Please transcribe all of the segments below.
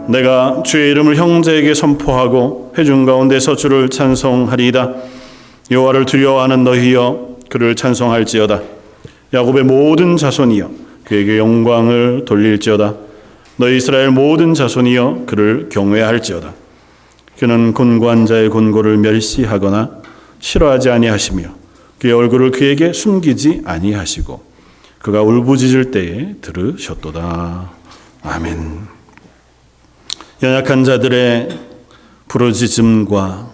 내가 주의 이름을 형제에게 선포하고 회중 가운데서 주를 찬송하리이다. 여호와를 두려워하는 너희여 그를 찬송할지어다. 야곱의 모든 자손이여 그에게 영광을 돌릴지어다. 너희 이스라엘 모든 자손이여 그를 경외할지어다. 그는 곤고한 자의 곤고를 멸시하거나 싫어하지 아니하시며 그의 얼굴을 그에게 숨기지 아니하시고 그가 울부짖을 때에 들으셨도다. 아멘. 연약한 자들의 부르짖음과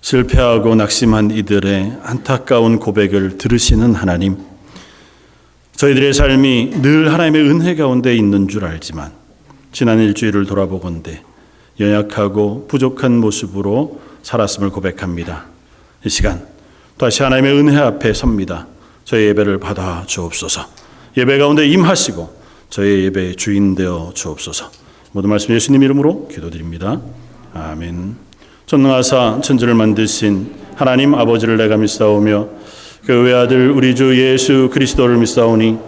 실패하고 낙심한 이들의 안타까운 고백을 들으시는 하나님, 저희들의 삶이 늘 하나님의 은혜 가운데 있는 줄 알지만 지난 일주일을 돌아보건대 연약하고 부족한 모습으로 살았음을 고백합니다. 이 시간 다시 하나님의 은혜 앞에 섭니다. 저희 예배를 받아 주옵소서. 예배 가운데 임하시고 저희 예배의 주인 되어 주옵소서. 모든 말씀 예수님 이름으로 기도드립니다. 아멘. 전능하사 천지를 만드신 하나님 아버지를 내가 믿사오며 그 외아들 우리 주 예수 그리스도를 믿사오니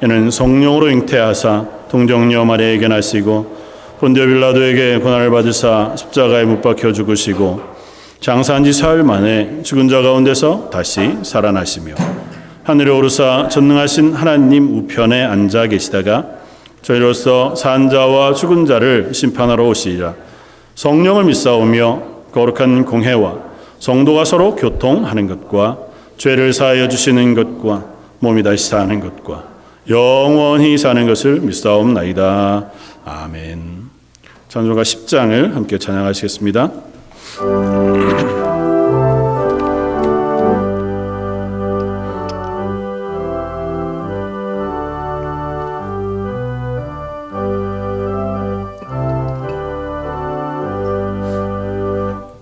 이는 성령으로 잉태하사 동정녀 마리아에게 나시고 본디오 빌라도에게 고난을 받으사 십자가에 못 박혀 죽으시고 장사한 지 사흘 만에 죽은 자 가운데서 다시 살아나시며 하늘에 오르사 전능하신 하나님 우편에 앉아 계시다가 저희로서 산 자와 죽은 자를 심판하러 오시리라. 성령을 믿사오며 거룩한 공회와 성도가 서로 교통하는 것과 죄를 사하여 주시는 것과 몸이 다시 사는 것과 영원히 사는 것을 믿사옵나이다. 아멘. 찬송가 10장을 함께 찬양하시겠습니다.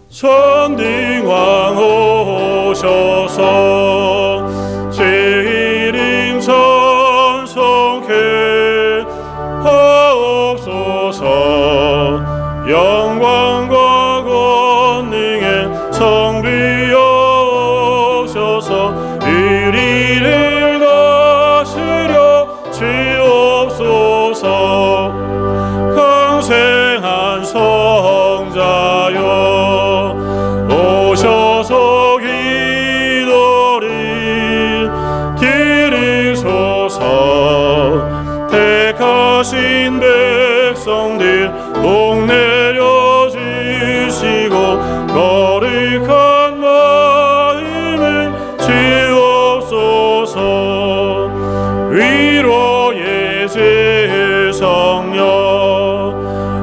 전능왕 오셔서 제 이름 찬송해 하옵소서. 영광과 권능의 성비여 오셔서 이리를 다스려 주옵소서. 강생한 성자여 오셔서 기도를 들으소서. 택하신 백성들 복 내려주시고 거룩한 마음을 주옵소서. 위로의 세상여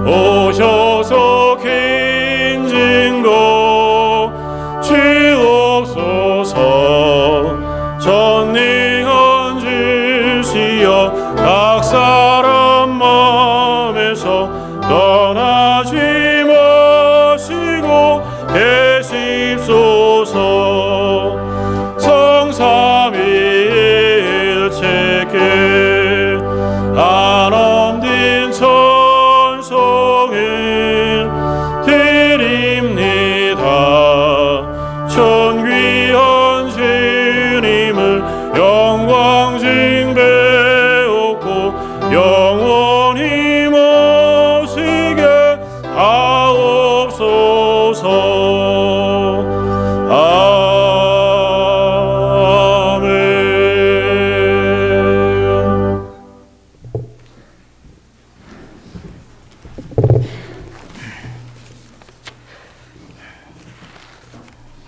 오셔서 긴 증거 주옵소서. 전능한 주시여 악사람 마음에서 떠나지 마시고 계십소서. 성삼위일체께 안엄된 찬송을 드립니다. 존귀한 주님을 영광 징배하고 영원히 모시게 하옵소서. 아멘.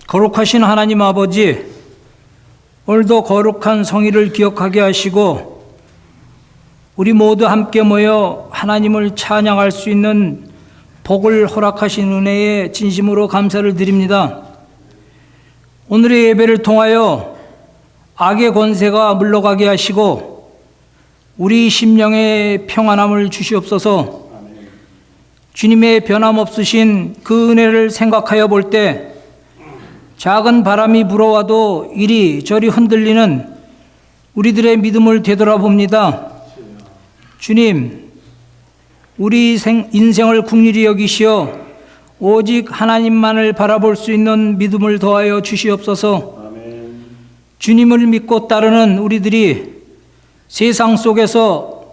거룩하신 하나님 아버지, 오늘도 거룩한 성일을 기억하게 하시고 우리 모두 함께 모여 하나님을 찬양할 수 있는 복을 허락하신 은혜에 진심으로 감사를 드립니다. 오늘의 예배를 통하여 악의 권세가 물러가게 하시고 우리 심령의 평안함을 주시옵소서. 주님의 변함없으신 그 은혜를 생각하여 볼 때 작은 바람이 불어와도 이리저리 흔들리는 우리들의 믿음을 되돌아봅니다. 주님, 우리 인생을 긍휼히 여기시어 오직 하나님만을 바라볼 수 있는 믿음을 더하여 주시옵소서. 주님을 믿고 따르는 우리들이 세상 속에서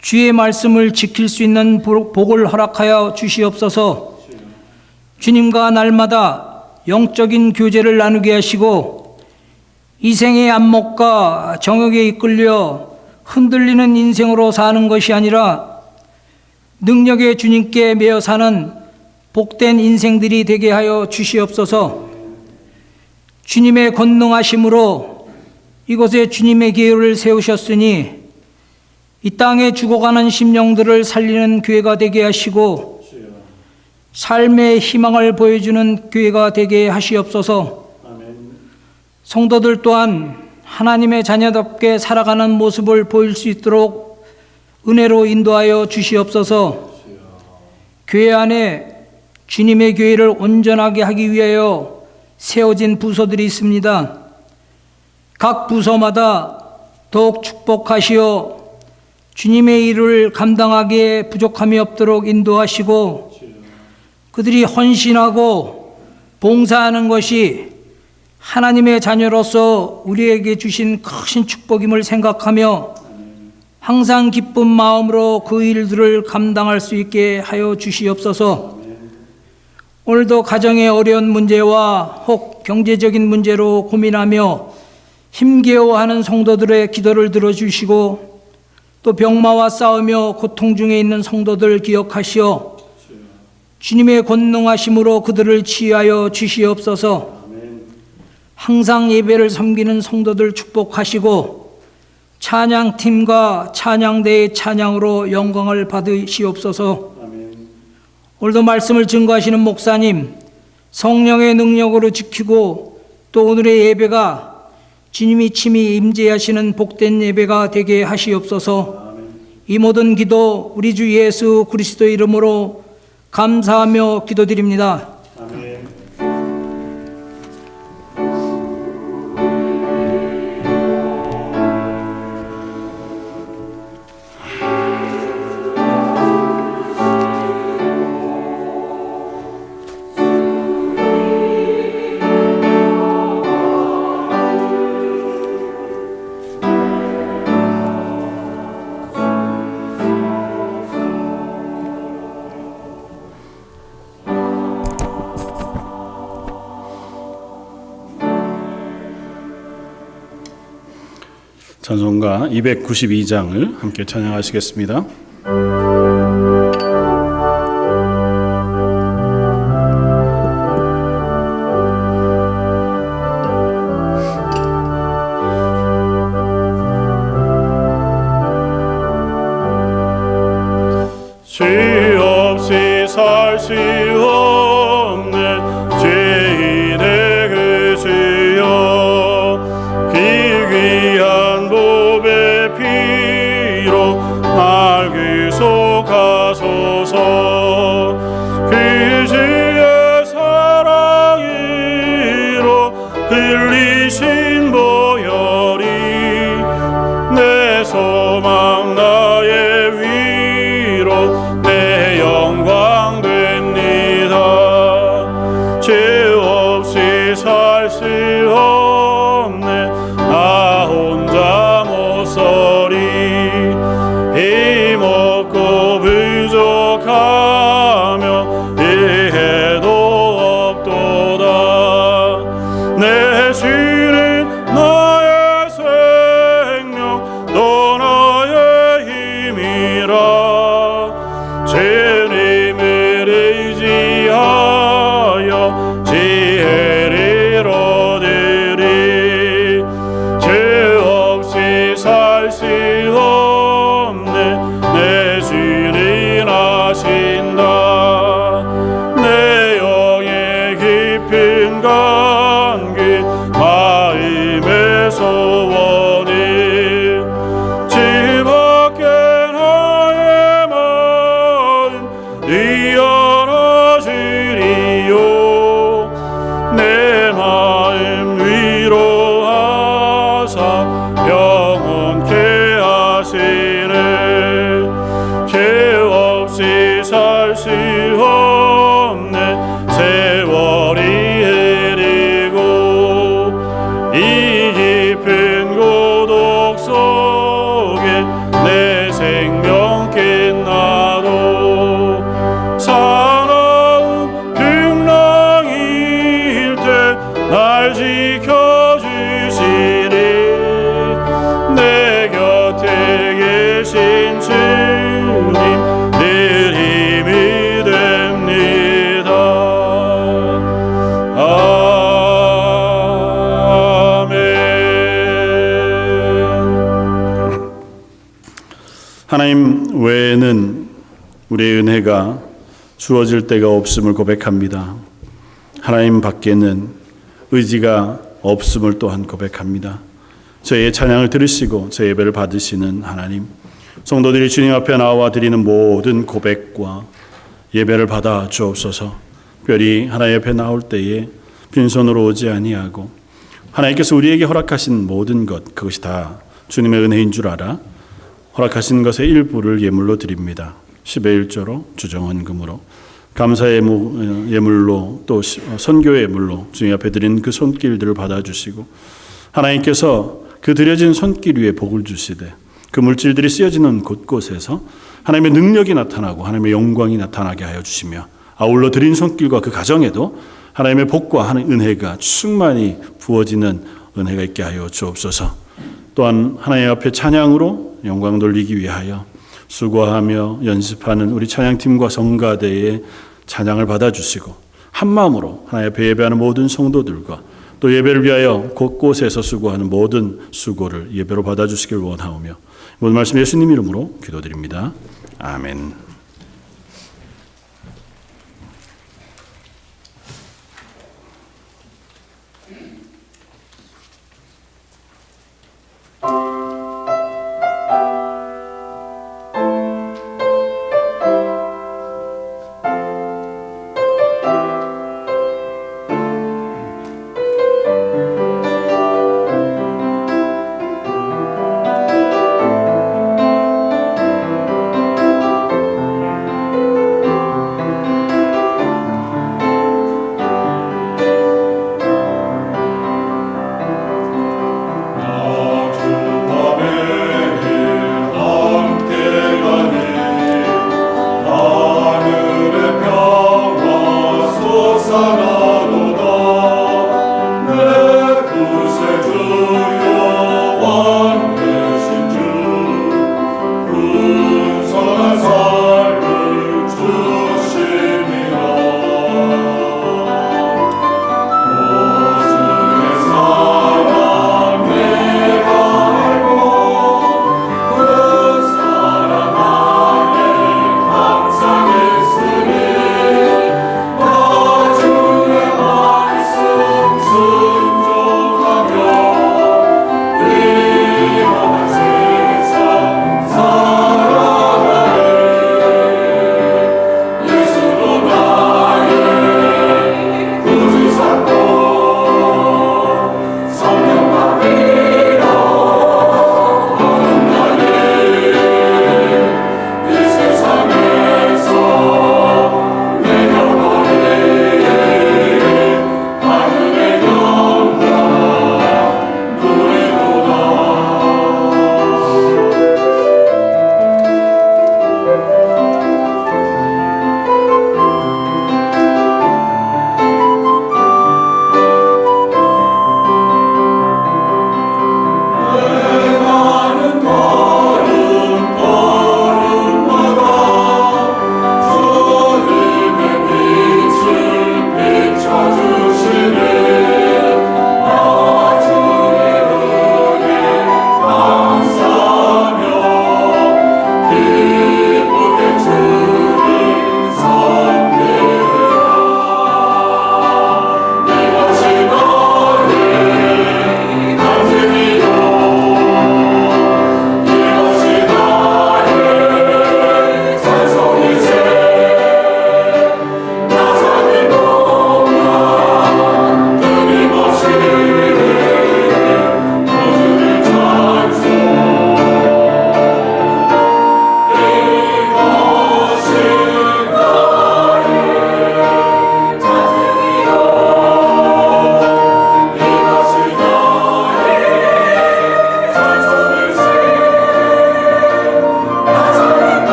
주의 말씀을 지킬 수 있는 복을 허락하여 주시옵소서. 주님과 날마다 영적인 교제를 나누게 하시고 이생의 안목과 정욕에 이끌려 흔들리는 인생으로 사는 것이 아니라 능력의 주님께 매여 사는 복된 인생들이 되게 하여 주시옵소서. 주님의 권능하심으로 이곳에 주님의 교회를 세우셨으니 이 땅에 죽어가는 심령들을 살리는 교회가 되게 하시고 삶의 희망을 보여주는 교회가 되게 하시옵소서. 성도들 또한 하나님의 자녀답게 살아가는 모습을 보일 수 있도록 은혜로 인도하여 주시옵소서. 교회 안에 주님의 교회를 온전하게 하기 위하여 세워진 부서들이 있습니다. 각 부서마다 더욱 축복하시어 주님의 일을 감당하기에 부족함이 없도록 인도하시고 그들이 헌신하고 봉사하는 것이 하나님의 자녀로서 우리에게 주신 큰 축복임을 생각하며 항상 기쁜 마음으로 그 일들을 감당할 수 있게 하여 주시옵소서. 오늘도 가정의 어려운 문제와 혹 경제적인 문제로 고민하며 힘겨워하는 성도들의 기도를 들어주시고 또 병마와 싸우며 고통 중에 있는 성도들 기억하시어 주님의 권능하심으로 그들을 치유하여 주시옵소서. 항상 예배를 섬기는 성도들 축복하시고 찬양팀과 찬양대의 찬양으로 영광을 받으시옵소서. 오늘도 말씀을 증거하시는 목사님 성령의 능력으로 지키고 또 오늘의 예배가 주님이 친히 임재하시는 복된 예배가 되게 하시옵소서. 이 모든 기도 우리 주 예수 그리스도의 이름으로 감사하며 기도드립니다. 아멘. 찬송가 292장을 함께 찬양하시겠습니다. 죄 없이 살 수 없는 죄인의 그 주여 귀귀한 보배 피로 날 구속하소서. 그 주의 사랑으로 흘리신 보혈이 내 소망 나의 위로 내 영광 됩니다. 죄 없이 살 수 없네 나 혼자 못 서리. 힘없고 부족하며 이해도 없도다. 내 주는 나의 생명 또 나의 힘이라. 주님을 의지하여 지혜를 얻으리. 죄 없이 살 수 없네 내 주는 아신다. 내 영의 깊은 간구 마음의 소원을 주밖에 나의 마음 이어나주리요. 내 마음 위로하사 영원케 하시네. 죄 없이 살 수 없네 세월이 흐르고 이 깊은 고독 속에 내 생명 우리의 은혜가 주어질 때가 없음을 고백합니다. 하나님 밖에는 의지가 없음을 또한 고백합니다. 저희의 찬양을 들으시고 저 예배를 받으시는 하나님, 성도들이 주님 앞에 나와 드리는 모든 고백과 예배를 받아 주옵소서. 특별히 하나님 앞에 나올 때에 빈손으로 오지 아니하고 하나님께서 우리에게 허락하신 모든 것, 그것이 다 주님의 은혜인 줄 알아 허락하신 것의 일부를 예물로 드립니다. 10의 1조로 주정헌금으로 감사의 예물로 또 선교의 예물로 주님 앞에 드린 그 손길들을 받아주시고 하나님께서 그 드려진 손길 위에 복을 주시되 그 물질들이 쓰여지는 곳곳에서 하나님의 능력이 나타나고 하나님의 영광이 나타나게 하여 주시며 아울러 드린 손길과 그 가정에도 하나님의 복과 하는 은혜가 충만히 부어지는 은혜가 있게 하여 주옵소서. 또한 하나님 앞에 찬양으로 영광 돌리기 위하여 수고하며 연습하는 우리 찬양팀과 성가대의 찬양을 받아주시고 한 마음으로 하나님 앞에 예배하는 모든 성도들과 또 예배를 위하여 곳곳에서 수고하는 모든 수고를 예배로 받아주시길 원하오며 모든 말씀 예수님 이름으로 기도드립니다. 아멘.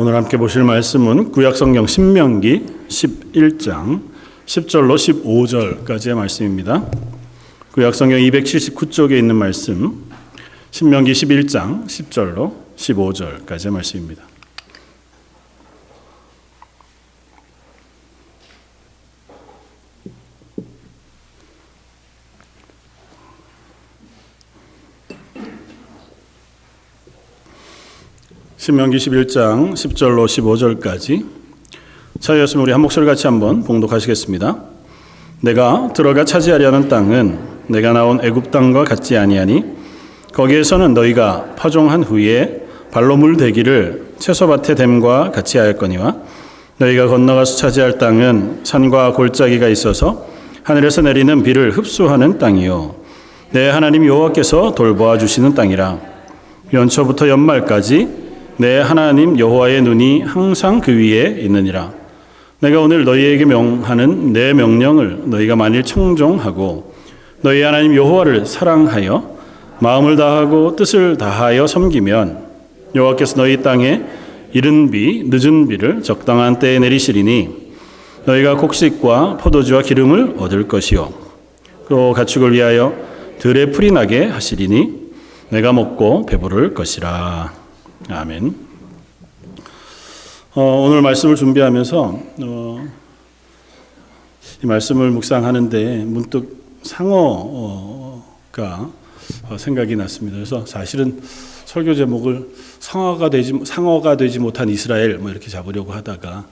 오늘 함께 보실 말씀은 구약성경 신명기 11장 10절로 15절까지의 말씀입니다. 구약성경 279쪽에 있는 말씀 신명기 11장 10절로 15절까지의 말씀입니다. 신명기 11장 10절로 15절까지 차였으면 우리 한 목소리 같이 한번 봉독하시겠습니다. 내가 들어가 차지하려는 땅은 내가 나온 애굽 땅과 같지 아니하니 거기에서는 너희가 파종한 후에 발로 물 대기를 채소밭에 댐과 같이 하였거니와 너희가 건너가서 차지할 땅은 산과 골짜기가 있어서 하늘에서 내리는 비를 흡수하는 땅이요 내 하나님 여호와께서 돌보아 주시는 땅이라. 연초부터 연말까지 내 하나님 여호와의 눈이 항상 그 위에 있느니라. 내가 오늘 너희에게 명하는 내 명령을 너희가 만일 청종하고 너희 하나님 여호와를 사랑하여 마음을 다하고 뜻을 다하여 섬기면 여호와께서 너희 땅에 이른 비 늦은 비를 적당한 때에 내리시리니 너희가 곡식과 포도주와 기름을 얻을 것이요 또 가축을 위하여 들에 풀이 나게 하시리니 내가 먹고 배부를 것이라. 아멘. 오늘 말씀을 준비하면서 이 말씀을 묵상하는데 문득 상어가 생각이 났습니다. 그래서 사실은 설교 제목을 상어가 되지 못한 이스라엘 뭐 이렇게 잡으려고 하다가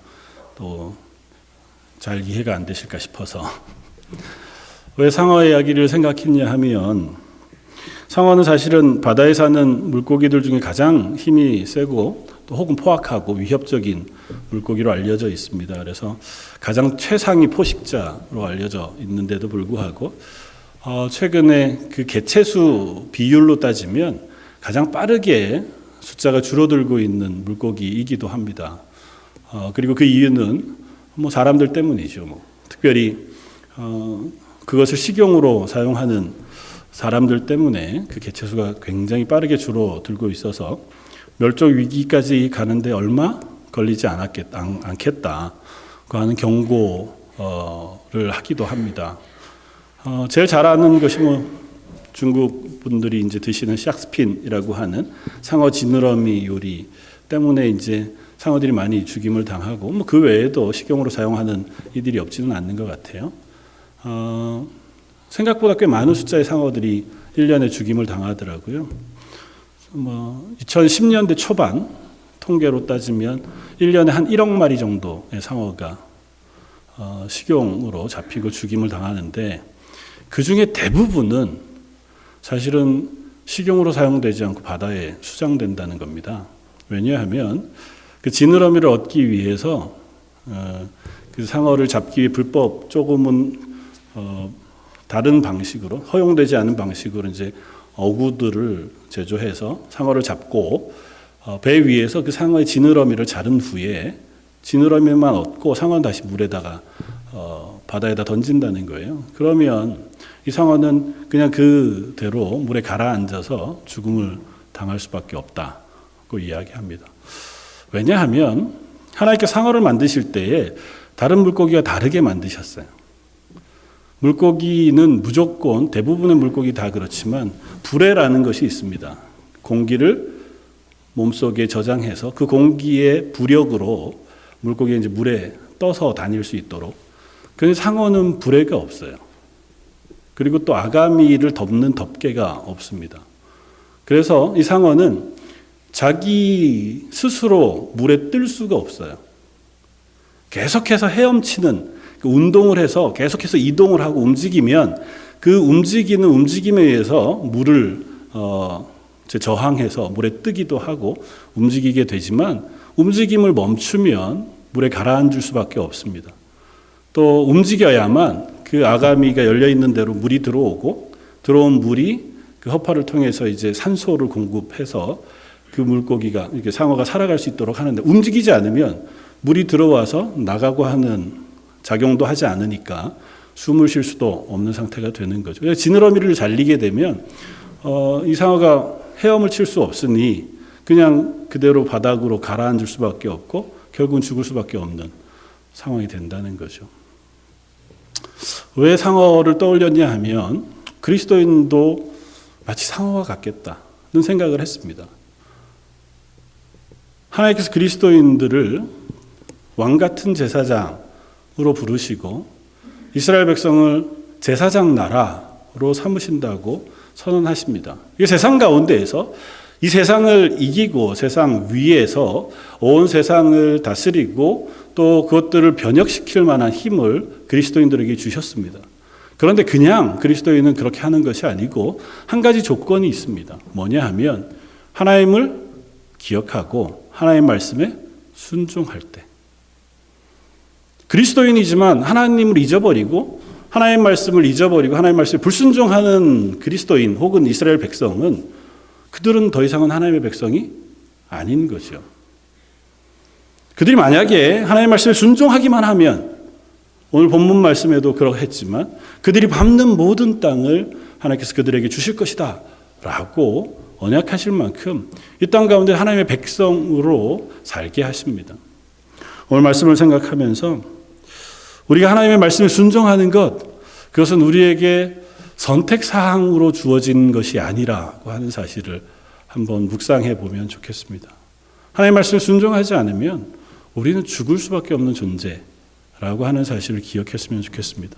또 잘 이해가 안 되실까 싶어서 왜 상어 이야기를 생각했냐 하면 상어는 사실은 바다에 사는 물고기들 중에 가장 힘이 세고 또 혹은 포악하고 위협적인 물고기로 알려져 있습니다. 그래서 가장 최상위 포식자로 알려져 있는데도 불구하고 최근에 그 개체수 비율로 따지면 가장 빠르게 숫자가 줄어들고 있는 물고기이기도 합니다. 그리고 그 이유는 뭐 사람들 때문이죠. 특별히 그것을 식용으로 사용하는 사람들 때문에 그 개체수가 굉장히 빠르게 줄어들고 있어서 멸종 위기까지 가는데 얼마 걸리지 않겠다 하는 경고를 하기도 합니다. 제일 잘 아는 것이 중국 분들이 이제 드시는 샥스핀이라고 하는 상어 지느러미 요리 때문에 이제 상어들이 많이 죽임을 당하고 그 외에도 식용으로 사용하는 이들이 없지는 않는 것 같아요. 생각보다 꽤 많은 숫자의 상어들이 1년에 죽임을 당하더라고요. 2010년대 초반 통계로 따지면 1년에 한 1억 마리 정도의 상어가 식용으로 잡히고 죽임을 당하는데 그 중에 대부분은 사실은 식용으로 사용되지 않고 바다에 수장된다는 겁니다. 왜냐하면 그 지느러미를 얻기 위해서 그 상어를 잡기 위해 불법 조금은 다른 방식으로 허용되지 않은 방식으로 이제 어구들을 제조해서 상어를 잡고 배 위에서 그 상어의 지느러미를 자른 후에 지느러미만 얻고 상어는 다시 물에다가 바다에다 던진다는 거예요. 그러면 이 상어는 그냥 그대로 물에 가라앉아서 죽음을 당할 수밖에 없다고 이야기합니다. 왜냐하면 하나님께서 상어를 만드실 때에 다른 물고기와 다르게 만드셨어요. 물고기는 무조건 대부분의 물고기 다 그렇지만 불에라는 것이 있습니다. 공기를 몸속에 저장해서 그 공기의 부력으로 물고기가 이제 물에 떠서 다닐 수 있도록. 그런데 상어는 불에가 없어요. 그리고 또 아가미를 덮는 덮개가 없습니다. 그래서 이 상어는 자기 스스로 물에 뜰 수가 없어요. 계속해서 헤엄치는 운동을 해서 계속해서 이동을 하고 움직이면 그 움직이는 움직임에 의해서 물을 저항해서 물에 뜨기도 하고 움직이게 되지만 움직임을 멈추면 물에 가라앉을 수밖에 없습니다. 또 움직여야만 그 아가미가 열려 있는 대로 물이 들어오고 들어온 물이 그 허파를 통해서 이제 산소를 공급해서 그 물고기가 이렇게 상어가 살아갈 수 있도록 하는데 움직이지 않으면 물이 들어와서 나가고 하는 작용도 하지 않으니까 숨을 쉴 수도 없는 상태가 되는 거죠. 그래서 지느러미를 잘리게 되면 이 상어가 헤엄을 칠 수 없으니 그냥 그대로 바닥으로 가라앉을 수밖에 없고 결국은 죽을 수밖에 없는 상황이 된다는 거죠. 왜 상어를 떠올렸냐 하면 그리스도인도 마치 상어와 같겠다는 생각을 했습니다. 하나님께서 그리스도인들을 왕 같은 제사장으로 부르시고 이스라엘 백성을 제사장 나라로 삼으신다고 선언하십니다. 이 세상 가운데에서 이 세상을 이기고 세상 위에서 온 세상을 다스리고 또 그것들을 변혁시킬 만한 힘을 그리스도인들에게 주셨습니다. 그런데 그냥 그리스도인은 그렇게 하는 것이 아니고 한 가지 조건이 있습니다. 뭐냐 하면 하나님을 기억하고 하나님 말씀에 순종할 때. 그리스도인이지만 하나님을 잊어버리고 하나님 말씀을 잊어버리고 하나님 말씀에 불순종하는 그리스도인 혹은 이스라엘 백성은 그들은 더 이상은 하나님의 백성이 아닌 거죠. 그들이 만약에 하나님의 말씀에 순종하기만 하면 오늘 본문 말씀에도 그러했지만 그들이 밟는 모든 땅을 하나님께서 그들에게 주실 것이다 라고 언약하실 만큼 이 땅 가운데 하나님의 백성으로 살게 하십니다. 오늘 말씀을 생각하면서 우리가 하나님의 말씀에 순종하는 것, 그것은 우리에게 선택사항으로 주어진 것이 아니라고 하는 사실을 한번 묵상해 보면 좋겠습니다. 하나님의 말씀에 순종하지 않으면 우리는 죽을 수밖에 없는 존재라고 하는 사실을 기억했으면 좋겠습니다.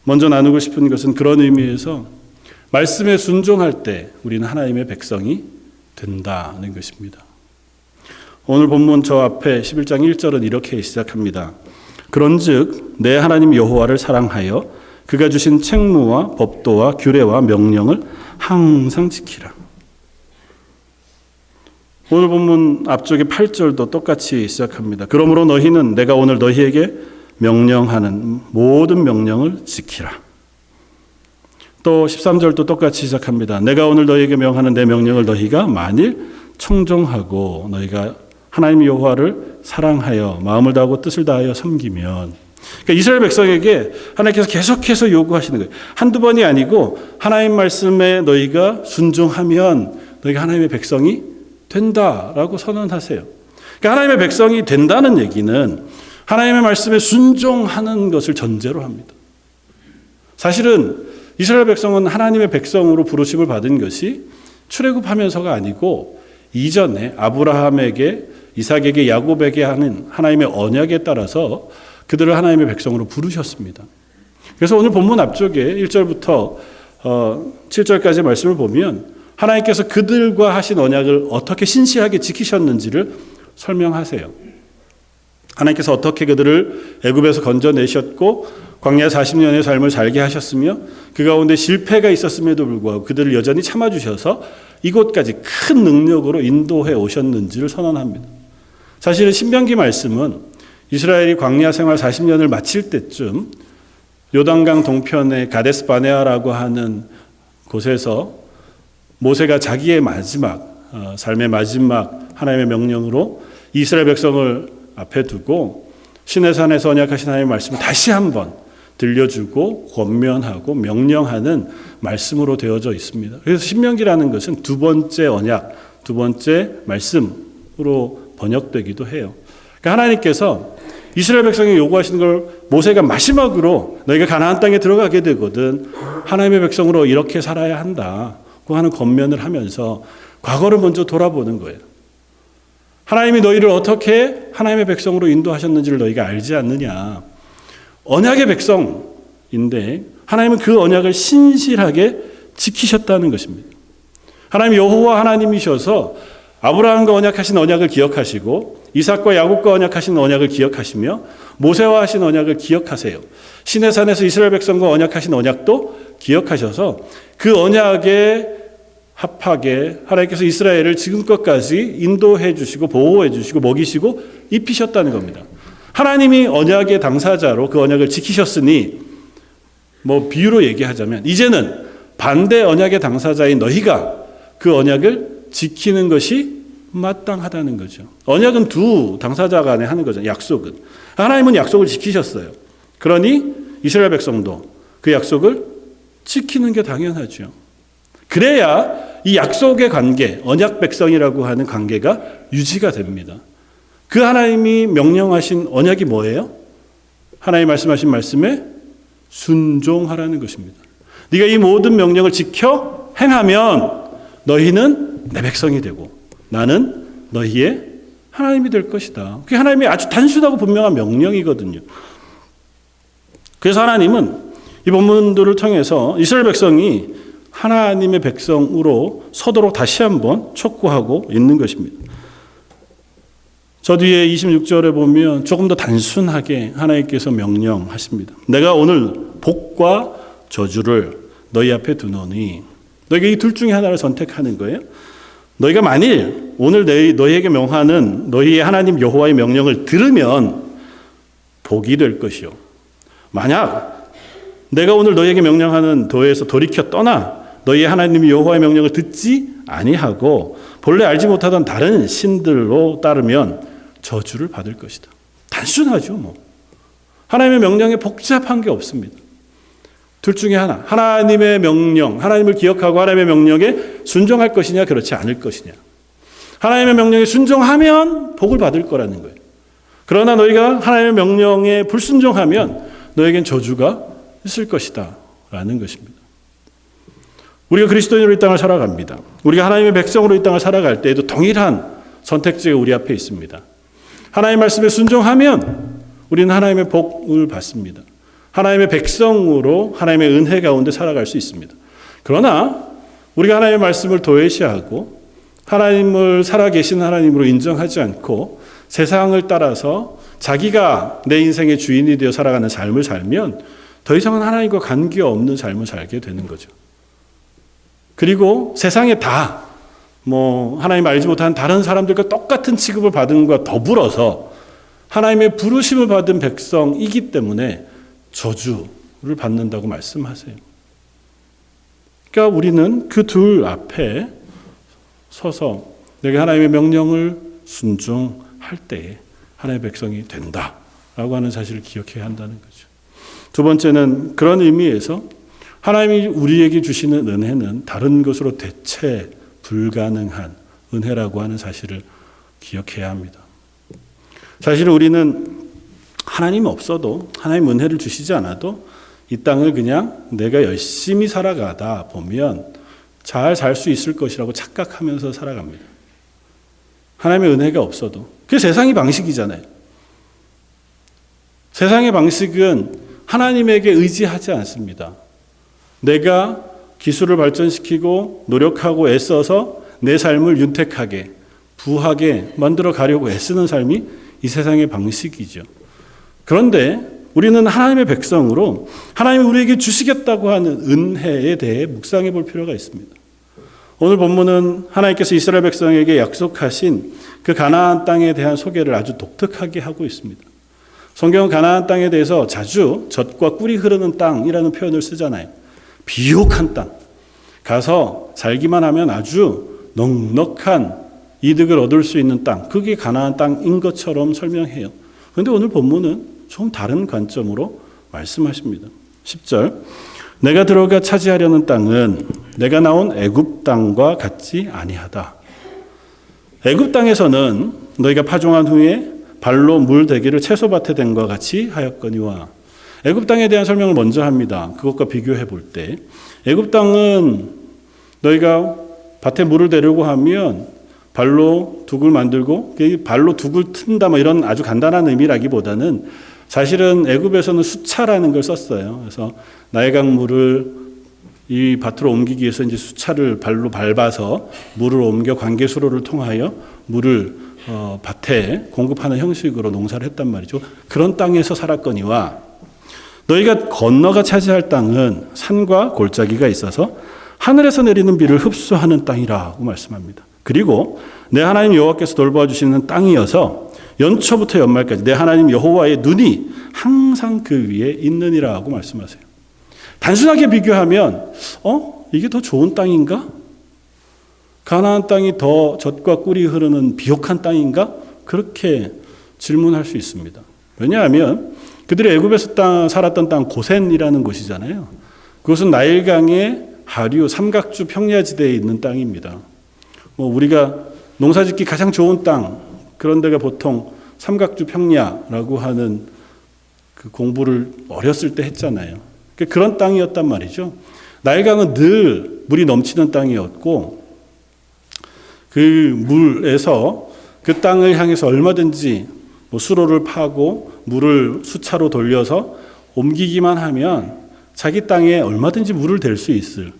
먼저 나누고 싶은 것은 그런 의미에서 말씀에 순종할 때 우리는 하나님의 백성이 된다는 것입니다. 오늘 본문 저 앞에 11장 1절은 이렇게 시작합니다. 그런즉 내 하나님 여호와를 사랑하여 그가 주신 책무와 법도와 규례와 명령을 항상 지키라. 오늘 본문 앞쪽에 8절도 똑같이 시작합니다. 그러므로 너희는 내가 오늘 너희에게 명령하는 모든 명령을 지키라. 또 13절도 똑같이 시작합니다. 내가 오늘 너희에게 명하는 내 명령을 너희가 만일 청종하고 너희가 하나님 여호와를 사랑하여 마음을 다하고 뜻을 다하여 섬기면, 그러니까 이스라엘 백성에게 하나님께서 계속해서 요구하시는 거예요. 한두 번이 아니고 하나님 말씀에 너희가 순종하면 너희가 하나님의 백성이 된다라고 선언하세요. 그러니까 하나님의 백성이 된다는 얘기는 하나님의 말씀에 순종하는 것을 전제로 합니다. 사실은 이스라엘 백성은 하나님의 백성으로 부르심을 받은 것이 출애굽하면서가 아니고 이전에 아브라함에게, 이삭에게, 야곱에게 하는 하나님의 언약에 따라서 그들을 하나님의 백성으로 부르셨습니다. 그래서 오늘 본문 앞쪽에 1절부터 7절까지 말씀을 보면 하나님께서 그들과 하신 언약을 어떻게 신실하게 지키셨는지를 설명하세요. 하나님께서 어떻게 그들을 애굽에서 건져내셨고 광야 40년의 삶을 살게 하셨으며 그 가운데 실패가 있었음에도 불구하고 그들을 여전히 참아주셔서 이곳까지 큰 능력으로 인도해 오셨는지를 선언합니다. 사실은 신명기 말씀은 이스라엘이 광야 생활 40년을 마칠 때쯤 요단강 동편의 가데스 바네아라고 하는 곳에서 모세가 자기의 마지막 삶의 마지막 하나님의 명령으로 이스라엘 백성을 앞에 두고 시내산에서 언약하신 하나님의 말씀을 다시 한번 들려주고 권면하고 명령하는 말씀으로 되어져 있습니다. 그래서 신명기라는 것은 두 번째 언약, 두 번째 말씀으로 번역되기도 해요. 그러니까 하나님께서 이스라엘 백성이 요구하시는 걸 모세가 마지막으로 너희가 가나안 땅에 들어가게 되거든 하나님의 백성으로 이렇게 살아야 한다고 하는 권면을 하면서 과거를 먼저 돌아보는 거예요. 하나님이 너희를 어떻게 하나님의 백성으로 인도하셨는지를 너희가 알지 않느냐. 언약의 백성인데 하나님은 그 언약을 신실하게 지키셨다는 것입니다. 하나님 여호와 하나님이셔서 아브라함과 언약하신 언약을 기억하시고 이삭과 야곱과 언약하신 언약을 기억하시며 모세와 하신 언약을 기억하세요. 시내산에서 이스라엘 백성과 언약하신 언약도 기억하셔서 그 언약에 합하게 하나님께서 이스라엘을 지금껏까지 인도해 주시고 보호해 주시고 먹이시고 입히셨다는 겁니다. 하나님이 언약의 당사자로 그 언약을 지키셨으니 비유로 얘기하자면 이제는 반대 언약의 당사자인 너희가 그 언약을 지키는 것이 마땅하다는 거죠. 언약은 두 당사자 간에 하는 거죠. 약속은. 하나님은 약속을 지키셨어요. 그러니 이스라엘 백성도 그 약속을 지키는 게 당연하죠. 그래야 이 약속의 관계, 언약 백성이라고 하는 관계가 유지가 됩니다. 그 하나님이 명령하신 언약이 뭐예요? 하나님 말씀하신 말씀에 순종하라는 것입니다. 네가 이 모든 명령을 지켜 행하면 너희는 내 백성이 되고 나는 너희의 하나님이 될 것이다. 그게 하나님의 아주 단순하고 분명한 명령이거든요. 그래서 하나님은 이 본문들을 통해서 이스라엘 백성이 하나님의 백성으로 서도록 다시 한번 촉구하고 있는 것입니다. 저 뒤에 26절에 보면 조금 더 단순하게 하나님께서 명령하십니다. 내가 오늘 복과 저주를 너희 앞에 두노니, 너희가 이 둘 중에 하나를 선택하는 거예요. 너희가 만일 오늘 너희에게 명하는 너희의 하나님 여호와의 명령을 들으면 복이 될 것이요, 만약 내가 오늘 너희에게 명령하는 도에서 돌이켜 떠나 너희의 하나님 여호와의 명령을 듣지 아니하고 본래 알지 못하던 다른 신들로 따르면 저주를 받을 것이다. 단순하죠, 뭐. 하나님의 명령에 복잡한 게 없습니다. 둘 중에 하나, 하나님의 명령, 하나님을 기억하고 하나님의 명령에 순종할 것이냐, 그렇지 않을 것이냐. 하나님의 명령에 순종하면 복을 받을 거라는 거예요. 그러나 너희가 하나님의 명령에 불순종하면 너에겐 저주가 있을 것이다 라는 것입니다. 우리가 그리스도인으로 이 땅을 살아갑니다. 우리가 하나님의 백성으로 이 땅을 살아갈 때에도 동일한 선택지가 우리 앞에 있습니다. 하나님의 말씀에 순종하면 우리는 하나님의 복을 받습니다. 하나님의 백성으로 하나님의 은혜 가운데 살아갈 수 있습니다. 그러나 우리가 하나님의 말씀을 도외시하고 하나님을 살아계신 하나님으로 인정하지 않고 세상을 따라서 자기가 내 인생의 주인이 되어 살아가는 삶을 살면 더 이상은 하나님과 관계없는 삶을 살게 되는 거죠. 그리고 세상에 다 하나님 알지 못하는 다른 사람들과 똑같은 취급을 받은 것과 더불어서 하나님의 부르심을 받은 백성이기 때문에 저주를 받는다고 말씀하세요. 그러니까 우리는 그 둘 앞에 서서 내가 하나님의 명령을 순종할 때에 하나님의 백성이 된다라고 하는 사실을 기억해야 한다는 거죠. 두 번째는 그런 의미에서 하나님이 우리에게 주시는 은혜는 다른 것으로 대체 불가능한 은혜라고 하는 사실을 기억해야 합니다. 사실 우리는 하나님 없어도, 하나님 은혜를 주시지 않아도 이 땅을 그냥 내가 열심히 살아가다 보면 잘 살 수 있을 것이라고 착각하면서 살아갑니다. 하나님의 은혜가 없어도. 그게 세상의 방식이잖아요. 세상의 방식은 하나님에게 의지하지 않습니다. 내가 기술을 발전시키고 노력하고 애써서 내 삶을 윤택하게, 부하게 만들어 가려고 애쓰는 삶이 이 세상의 방식이죠. 그런데 우리는 하나님의 백성으로 하나님이 우리에게 주시겠다고 하는 은혜에 대해 묵상해 볼 필요가 있습니다. 오늘 본문은 하나님께서 이스라엘 백성에게 약속하신 그 가나안 땅에 대한 소개를 아주 독특하게 하고 있습니다. 성경은 가나안 땅에 대해서 자주 젖과 꿀이 흐르는 땅이라는 표현을 쓰잖아요. 비옥한 땅. 가서 살기만 하면 아주 넉넉한 이득을 얻을 수 있는 땅. 그게 가나안 땅인 것처럼 설명해요. 그런데 오늘 본문은 좀 다른 관점으로 말씀하십니다. 10절. 내가 들어가 차지하려는 땅은 내가 나온 애굽 땅과 같지 아니하다. 애굽 땅에서는 너희가 파종한 후에 발로 물 대기를 채소밭에 댄 것과 같이 하였거니와. 애굽 땅에 대한 설명을 먼저 합니다. 그것과 비교해 볼 때 애굽 땅은 너희가 밭에 물을 대려고 하면 발로 둑을 만들고 발로 둑을 튼다 이런 아주 간단한 의미라기보다는 사실은 애굽에서는 수차라는 걸 썼어요. 그래서 나일강물을 이 밭으로 옮기기 위해서 이제 수차를 발로 밟아서 물을 옮겨 관계수로를 통하여 물을 밭에 공급하는 형식으로 농사를 했단 말이죠. 그런 땅에서 살았거니와 너희가 건너가 차지할 땅은 산과 골짜기가 있어서 하늘에서 내리는 비를 흡수하는 땅이라고 말씀합니다. 그리고 내 하나님 여호와께서 돌보아 주시는 땅이어서 연초부터 연말까지 내 하나님 여호와의 눈이 항상 그 위에 있느니라고 말씀하세요. 단순하게 비교하면 이게 더 좋은 땅인가? 가나안 땅이 더 젖과 꿀이 흐르는 비옥한 땅인가? 그렇게 질문할 수 있습니다. 왜냐하면 그들이 애굽에서 살았던 땅 고센이라는 곳이잖아요. 그것은 나일강의 하류 삼각주 평야지대에 있는 땅입니다. 우리가 농사짓기 가장 좋은 땅, 그런 데가 보통 삼각주 평야라고 하는 그 공부를 어렸을 때 했잖아요. 그런 땅이었단 말이죠. 나일강은 늘 물이 넘치는 땅이었고, 그 물에서 그 땅을 향해서 얼마든지 수로를 파고 물을 수차로 돌려서 옮기기만 하면 자기 땅에 얼마든지 물을 댈 수 있을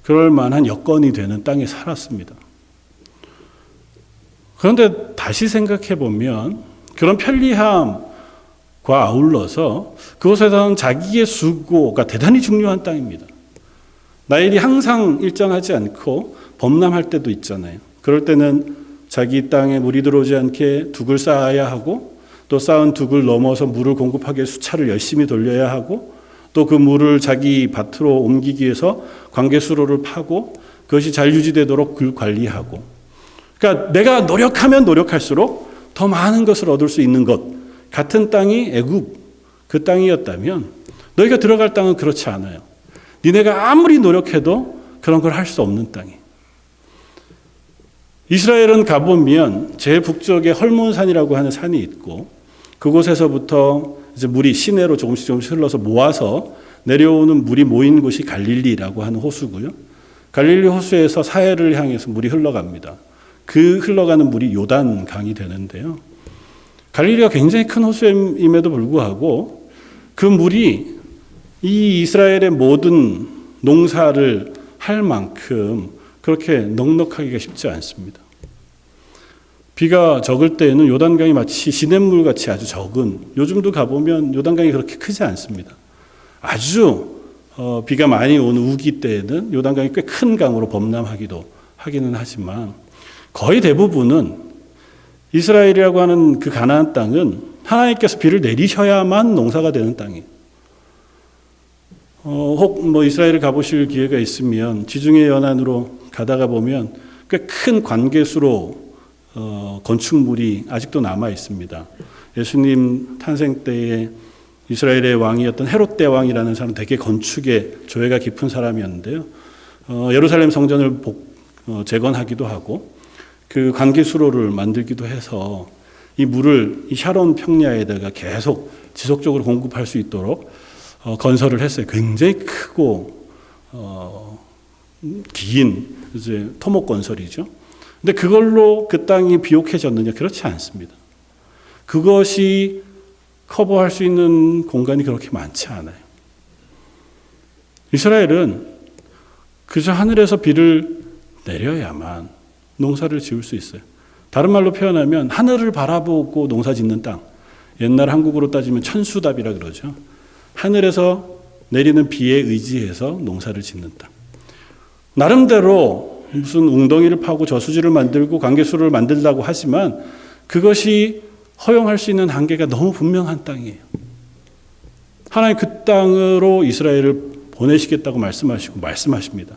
그럴 만한 여건이 되는 땅에 살았습니다. 그런데 다시 생각해 보면 그런 편리함과 아울러서 그곳에서는 자기의 수고가 대단히 중요한 땅입니다. 나일이 항상 일정하지 않고 범람할 때도 있잖아요. 그럴 때는 자기 땅에 물이 들어오지 않게 둑을 쌓아야 하고, 또 쌓은 둑을 넘어서 물을 공급하기 위해 수차를 열심히 돌려야 하고, 또 그 물을 자기 밭으로 옮기기 위해서 관계수로를 파고 그것이 잘 유지되도록 그걸 관리하고, 그러니까 내가 노력하면 노력할수록 더 많은 것을 얻을 수 있는 것 같은 땅이 애굽 그 땅이었다면, 너희가 들어갈 땅은 그렇지 않아요. 니네가 아무리 노력해도 그런 걸 할 수 없는 땅이에요. 이스라엘은 가보면 제일 북쪽에 헐몬산이라고 하는 산이 있고, 그곳에서부터 이제 물이 시내로 조금씩 흘러서 모아서 내려오는 물이 모인 곳이 갈릴리라고 하는 호수고요. 갈릴리 호수에서 사해를 향해서 물이 흘러갑니다. 그 흘러가는 물이 요단 강이 되는데요. 갈릴리가 굉장히 큰 호수임에도 불구하고 그 물이 이 이스라엘의 모든 농사를 할 만큼 그렇게 넉넉하기가 쉽지 않습니다. 비가 적을 때에는 요단강이 마치 시냇물 같이 아주 적은, 요즘도 가보면 요단강이 그렇게 크지 않습니다. 아주 비가 많이 오는 우기 때에는 요단강이 꽤 큰 강으로 하기는 하지만, 거의 대부분은 이스라엘이라고 하는 그 가나안 땅은 하나님께서 비를 내리셔야만 농사가 되는 땅이에요. 혹 이스라엘을 가보실 기회가 있으면 지중해 연안으로 가다가 보면 꽤 큰 관계수로 건축물이 아직도 남아 있습니다. 예수님 탄생 때에 이스라엘의 왕이었던 헤롯 대왕이라는 사람은 되게 건축에 조예가 깊은 사람이었는데요. 예루살렘 성전을 재건하기도 하고 그 관계수로를 만들기도 해서 이 물을 이 샤론 평야에다가 계속 지속적으로 공급할 수 있도록 건설을 했어요. 굉장히 크고 긴 이제 토목 건설이죠. 근데 그걸로 그 땅이 비옥해졌느냐? 그렇지 않습니다. 그것이 커버할 수 있는 공간이 그렇게 많지 않아요. 이스라엘은 그저 하늘에서 비를 내려야만 농사를 지을 수 있어요. 다른 말로 표현하면 하늘을 바라보고 농사 짓는 땅. 옛날 한국으로 따지면 천수답이라 그러죠. 하늘에서 내리는 비에 의지해서 농사를 짓는 땅. 나름대로 무슨 웅덩이를 파고 저수지를 만들고 관계수를 만들다고 하지만 그것이 허용할 수 있는 한계가 너무 분명한 땅이에요. 하나님 그 땅으로 이스라엘을 보내시겠다고 말씀하십니다.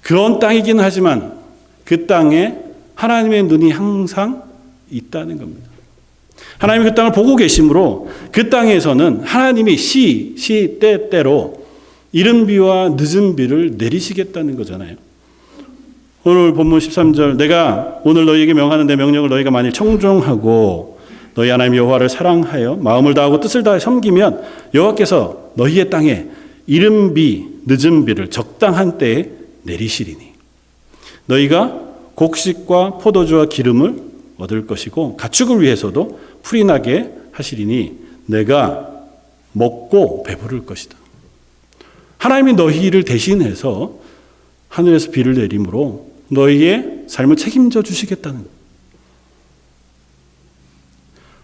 그런 땅이긴 하지만 그 땅에 하나님의 눈이 항상 있다는 겁니다. 하나님이 그 땅을 보고 계시므로 그 땅에서는 하나님이 때때로 이른 비와 늦은 비를 내리시겠다는 거잖아요. 오늘 본문 13절, 내가 오늘 너희에게 명하는 내 명령을 너희가 만일 청종하고 너희 하나님 여호와를 사랑하여 마음을 다하고 뜻을 다해 섬기면 여호와께서 너희의 땅에 이른 비 늦은 비를 적당한 때에 내리시리니 너희가 곡식과 포도주와 기름을 얻을 것이고 가축을 위해서도 풀이 나게 하시리니 내가 먹고 배부를 것이다. 하나님이 너희를 대신해서 하늘에서 비를 내림으로 너희의 삶을 책임져 주시겠다는 거예요.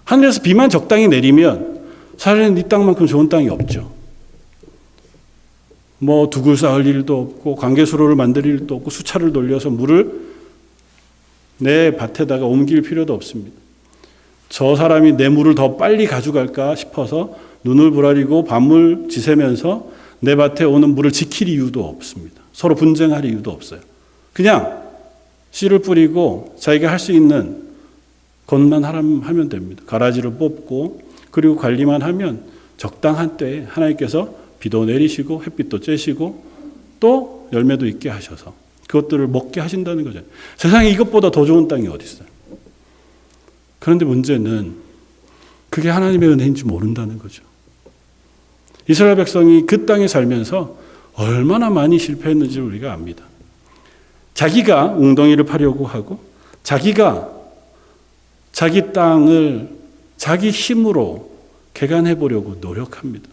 하늘에서 비만 적당히 내리면 사실은 이 땅만큼 좋은 땅이 없죠. 둑을 쌓을 일도 없고 관계수로를 만들 일도 없고 수차를 돌려서 물을 내 밭에다가 옮길 필요도 없습니다. 저 사람이 내 물을 더 빨리 가져갈까 싶어서 눈을 부라리고 밤을 지새면서 내 밭에 오는 물을 지킬 이유도 없습니다. 서로 분쟁할 이유도 없어요. 그냥 씨를 뿌리고 자기가 할 수 있는 것만 하면 됩니다. 가라지를 뽑고 그리고 관리만 하면 적당한 때에 하나님께서 비도 내리시고 햇빛도 쬐시고 또 열매도 있게 하셔서 그것들을 먹게 하신다는 거죠. 세상에 이것보다 더 좋은 땅이 어디 있어요? 그런데 문제는 그게 하나님의 은혜인지 모른다는 거죠. 이스라엘 백성이 그 땅에 살면서 얼마나 많이 실패했는지 우리가 압니다. 자기가 웅덩이를 파려고 하고 자기가 자기 땅을 자기 힘으로 개간해 보려고 노력합니다.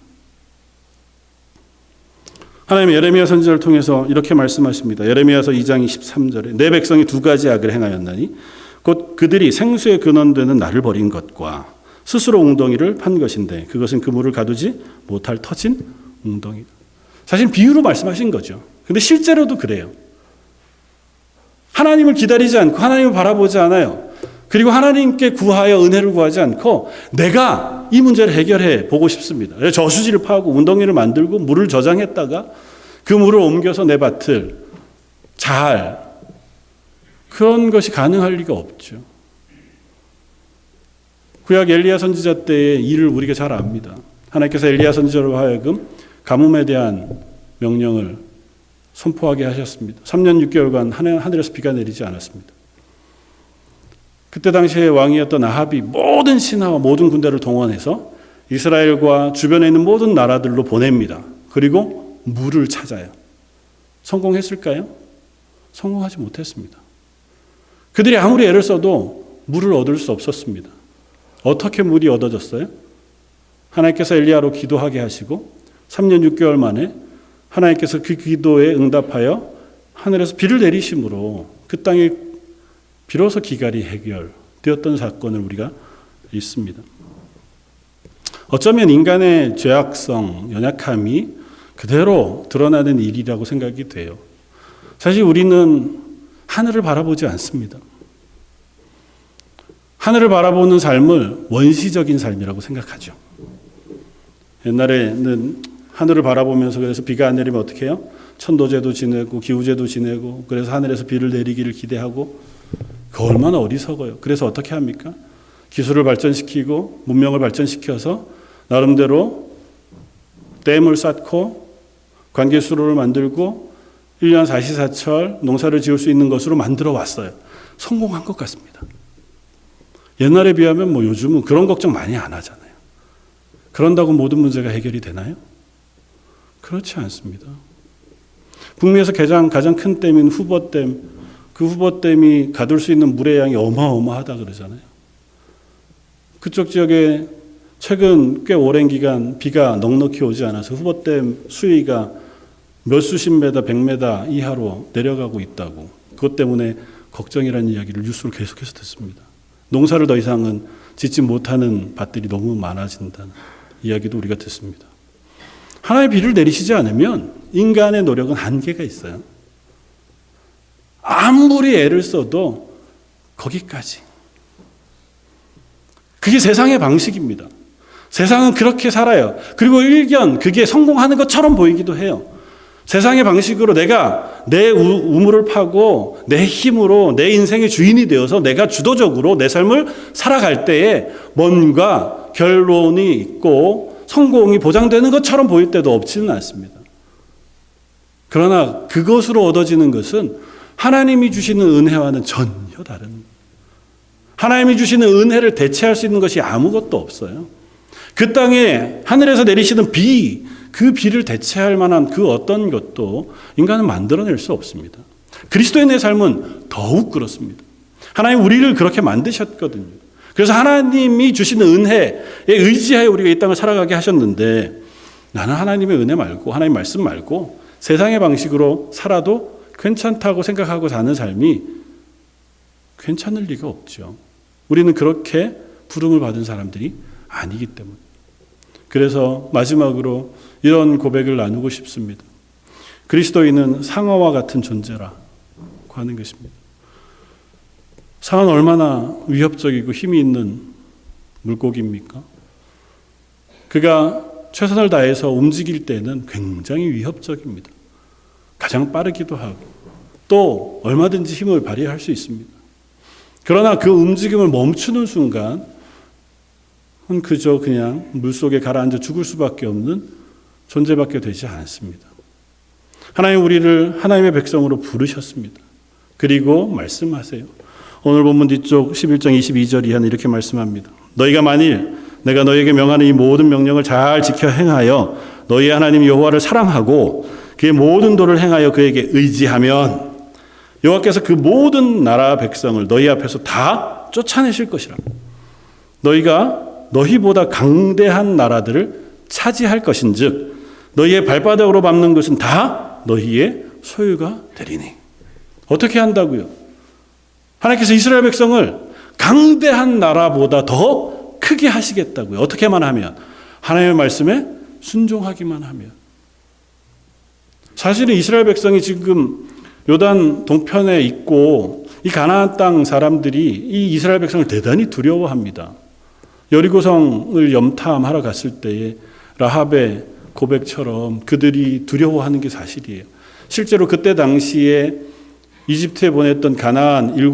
하나님 예레미야 선지자를 통해서 이렇게 말씀하십니다. 예레미야서 2장 23절에 내 백성이 두 가지 악을 행하였나니 곧 그들이 생수의 근원되는 나를 버린 것과 스스로 웅덩이를 판 것인데 그것은 그물을 가두지 못할 터진 웅덩이다. 사실 비유로 말씀하신 거죠. 근데 실제로도 그래요. 하나님을 기다리지 않고 하나님을 바라보지 않아요. 그리고 하나님께 구하여 은혜를 구하지 않고 내가 이 문제를 해결해 보고 싶습니다. 저수지를 파고 웅덩이를 만들고 물을 저장했다가 그 물을 옮겨서 내 밭을 잘 그런 것이 가능할 리가 없죠. 구약 엘리야 선지자 때의 일을 우리가 잘 압니다. 하나님께서 엘리야 선지자로 하여금 가뭄에 대한 명령을 선포하게 하셨습니다. 3년 6개월간 하늘에서 비가 내리지 않았습니다. 그때 당시에 왕이었던 아합이 모든 신하와 모든 군대를 동원해서 이스라엘과 주변에 있는 모든 나라들로 보냅니다. 그리고 물을 찾아요. 성공했을까요? 성공하지 못했습니다. 그들이 아무리 애를 써도 물을 얻을 수 없었습니다. 어떻게 물이 얻어졌어요? 하나님께서 엘리야로 기도하게 하시고 3년 6개월 만에 하나님께서 그 기도에 응답하여 하늘에서 비를 내리심으로 그 땅에 비로소 기갈이 해결되었던 사건을 우리가 있습니다. 어쩌면 인간의 죄악성, 연약함이 그대로 드러나는 일이라고 생각이 돼요. 사실 우리는 하늘을 바라보지 않습니다. 하늘을 바라보는 삶을 원시적인 삶이라고 생각하죠. 옛날에는 하늘을 바라보면서 그래서 비가 안 내리면 어떻게 해요? 천도제도 지내고 기후제도 지내고 그래서 하늘에서 비를 내리기를 기대하고 그 얼마나 어리석어요. 그래서 어떻게 합니까? 기술을 발전시키고 문명을 발전시켜서 나름대로 댐을 쌓고 관계수로를 만들고 1년 사시사철 농사를 지을 수 있는 것으로 만들어 왔어요. 성공한 것 같습니다. 옛날에 비하면 요즘은 그런 걱정 많이 안 하잖아요. 그런다고 모든 문제가 해결이 되나요? 그렇지 않습니다. 북미에서 가장 큰 댐인 후버댐, 그 후버댐이 가둘 수 있는 물의 양이 어마어마하다 그러잖아요. 그쪽 지역에 최근 꽤 오랜 기간 비가 넉넉히 오지 않아서 후버댐 수위가 몇 수십 메다, 100m 이하로 내려가고 있다고. 그것 때문에 걱정이라는 이야기를 뉴스로 계속해서 듣습니다. 농사를 더 이상은 짓지 못하는 밭들이 너무 많아진다는 이야기도 우리가 듣습니다. 하나님의 비를 내리시지 않으면 인간의 노력은 한계가 있어요. 아무리 애를 써도 거기까지. 그게 세상의 방식입니다. 세상은 그렇게 살아요. 그리고 일견 그게 성공하는 것처럼 보이기도 해요. 세상의 방식으로 내가 내 우물을 파고 내 힘으로 내 인생의 주인이 되어서 내가 주도적으로 내 삶을 살아갈 때에 뭔가 결론이 있고 성공이 보장되는 것처럼 보일 때도 없지는 않습니다. 그러나 그것으로 얻어지는 것은 하나님이 주시는 은혜와는 전혀 다른, 하나님이 주시는 은혜를 대체할 수 있는 것이 아무것도 없어요. 그 땅에 하늘에서 내리시는 비, 그 비를 대체할 만한 그 어떤 것도 인간은 만들어낼 수 없습니다. 그리스도인의 삶은 더욱 그렇습니다. 하나님 우리를 그렇게 만드셨거든요. 그래서 하나님이 주시는 은혜에 의지하여 우리가 이 땅을 살아가게 하셨는데 나는 하나님의 은혜 말고 하나님 말씀 말고 세상의 방식으로 살아도 괜찮다고 생각하고 사는 삶이 괜찮을 리가 없죠. 우리는 그렇게 부름을 받은 사람들이 아니기 때문에. 그래서 마지막으로 이런 고백을 나누고 싶습니다. 그리스도인은 상어와 같은 존재라고 하는 것입니다. 상어는 얼마나 위협적이고 힘이 있는 물고기입니까? 그가 최선을 다해서 움직일 때는 굉장히 위협적입니다. 가장 빠르기도 하고 또 얼마든지 힘을 발휘할 수 있습니다. 그러나 그 움직임을 멈추는 순간 그저 그냥 물속에 가라앉아 죽을 수밖에 없는 존재밖에 되지 않습니다. 하나님 우리를 하나님의 백성으로 부르셨습니다. 그리고 말씀하세요. 오늘 본문 뒤쪽 11장 22절 이하는 이렇게 말씀합니다. 너희가 만일 내가 너희에게 명하는 이 모든 명령을 잘 지켜 행하여 너희의 하나님 여호와를 사랑하고 그의 모든 도를 행하여 그에게 의지하면 여호와께서 그 모든 나라 백성을 너희 앞에서 다 쫓아내실 것이라. 너희가 너희보다 강대한 나라들을 차지할 것인즉 너희의 발바닥으로 밟는 것은 다 너희의 소유가 되리니. 어떻게 한다고요? 하나님께서 이스라엘 백성을 강대한 나라보다 더 크게 하시겠다고요. 어떻게만 하면? 하나님의 말씀에 순종하기만 하면. 사실은 이스라엘 백성이 지금 요단 동편에 있고 이 가나안 땅 사람들이 이 이스라엘 백성을 대단히 두려워합니다. 여리고성을 염탐하러 갔을 때에 라합의 고백처럼 그들이 두려워하는 게 사실이에요. 실제로 그때 당시에 이집트에 보냈던 가나안 7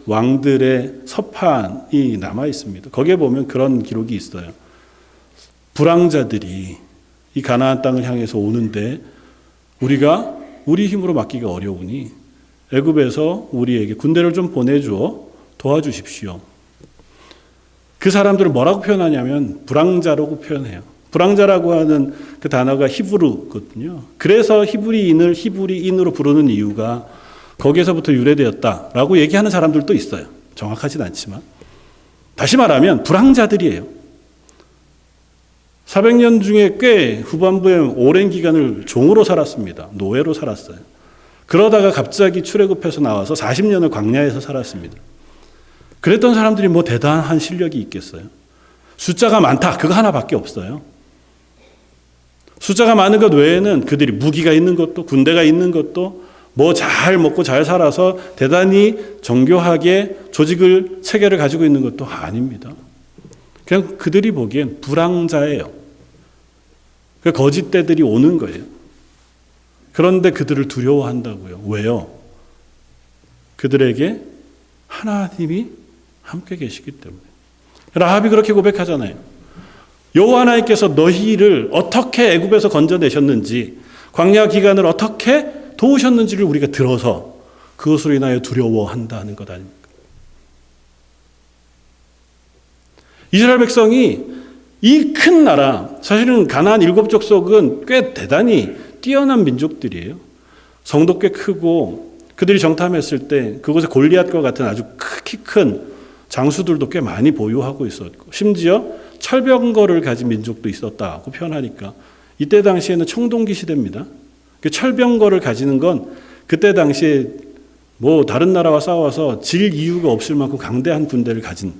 왕들의 서판이 남아 있습니다. 거기에 보면 그런 기록이 있어요. 불황자들이 이 가나안 땅을 향해서 오는데 우리가 우리 힘으로 막기가 어려우니 애굽에서 우리에게 군대를 좀 보내주어 도와주십시오. 그 사람들을 뭐라고 표현하냐면 불황자라고 표현해요. 불황자라고 하는 그 단어가 히브루거든요. 그래서 히브리인으로 부르는 이유가 거기에서부터 유래되었다라고 얘기하는 사람들도 있어요. 정확하진 않지만. 다시 말하면 불황자들이에요. 400년 중에 꽤 후반부에 오랜 기간을 종으로 살았습니다. 노예로 살았어요. 그러다가 갑자기 출애굽해서 나와서 40년을 광야에서 살았습니다. 그랬던 사람들이 뭐 대단한 실력이 있겠어요? 숫자가 많다. 그거 하나밖에 없어요. 숫자가 많은 것 외에는 그들이 무기가 있는 것도 군대가 있는 것도 뭐 잘 먹고 잘 살아서 대단히 정교하게 조직을 체계를 가지고 있는 것도 아닙니다. 그냥 그들이 보기엔 불황자예요. 거짓대들이 오는 거예요. 그런데 그들을 두려워한다고요. 왜요? 그들에게 하나님이 함께 계시기 때문에. 라합이 그렇게 고백하잖아요. 여호와 하나님께서 너희를 어떻게 애굽에서 건져내셨는지, 광야 기간을 어떻게 도우셨는지를 우리가 들어서 그것으로 인하여 두려워한다는 것 아닙니까? 이스라엘 백성이 이 큰 나라, 사실은 가나안 7 족속은 꽤 대단히 뛰어난 민족들이에요. 성도 꽤 크고 그들이 정탐했을 때 그곳에 골리앗과 같은 아주 키 큰 장수들도 꽤 많이 보유하고 있었고 심지어 철병거를 가진 민족도 있었다고 표현하니까 이때 당시에는 청동기 시대입니다. 그 철병거를 가지는 건 그때 당시에 뭐 다른 나라와 싸워서 질 이유가 없을 만큼 강대한 군대를 가진,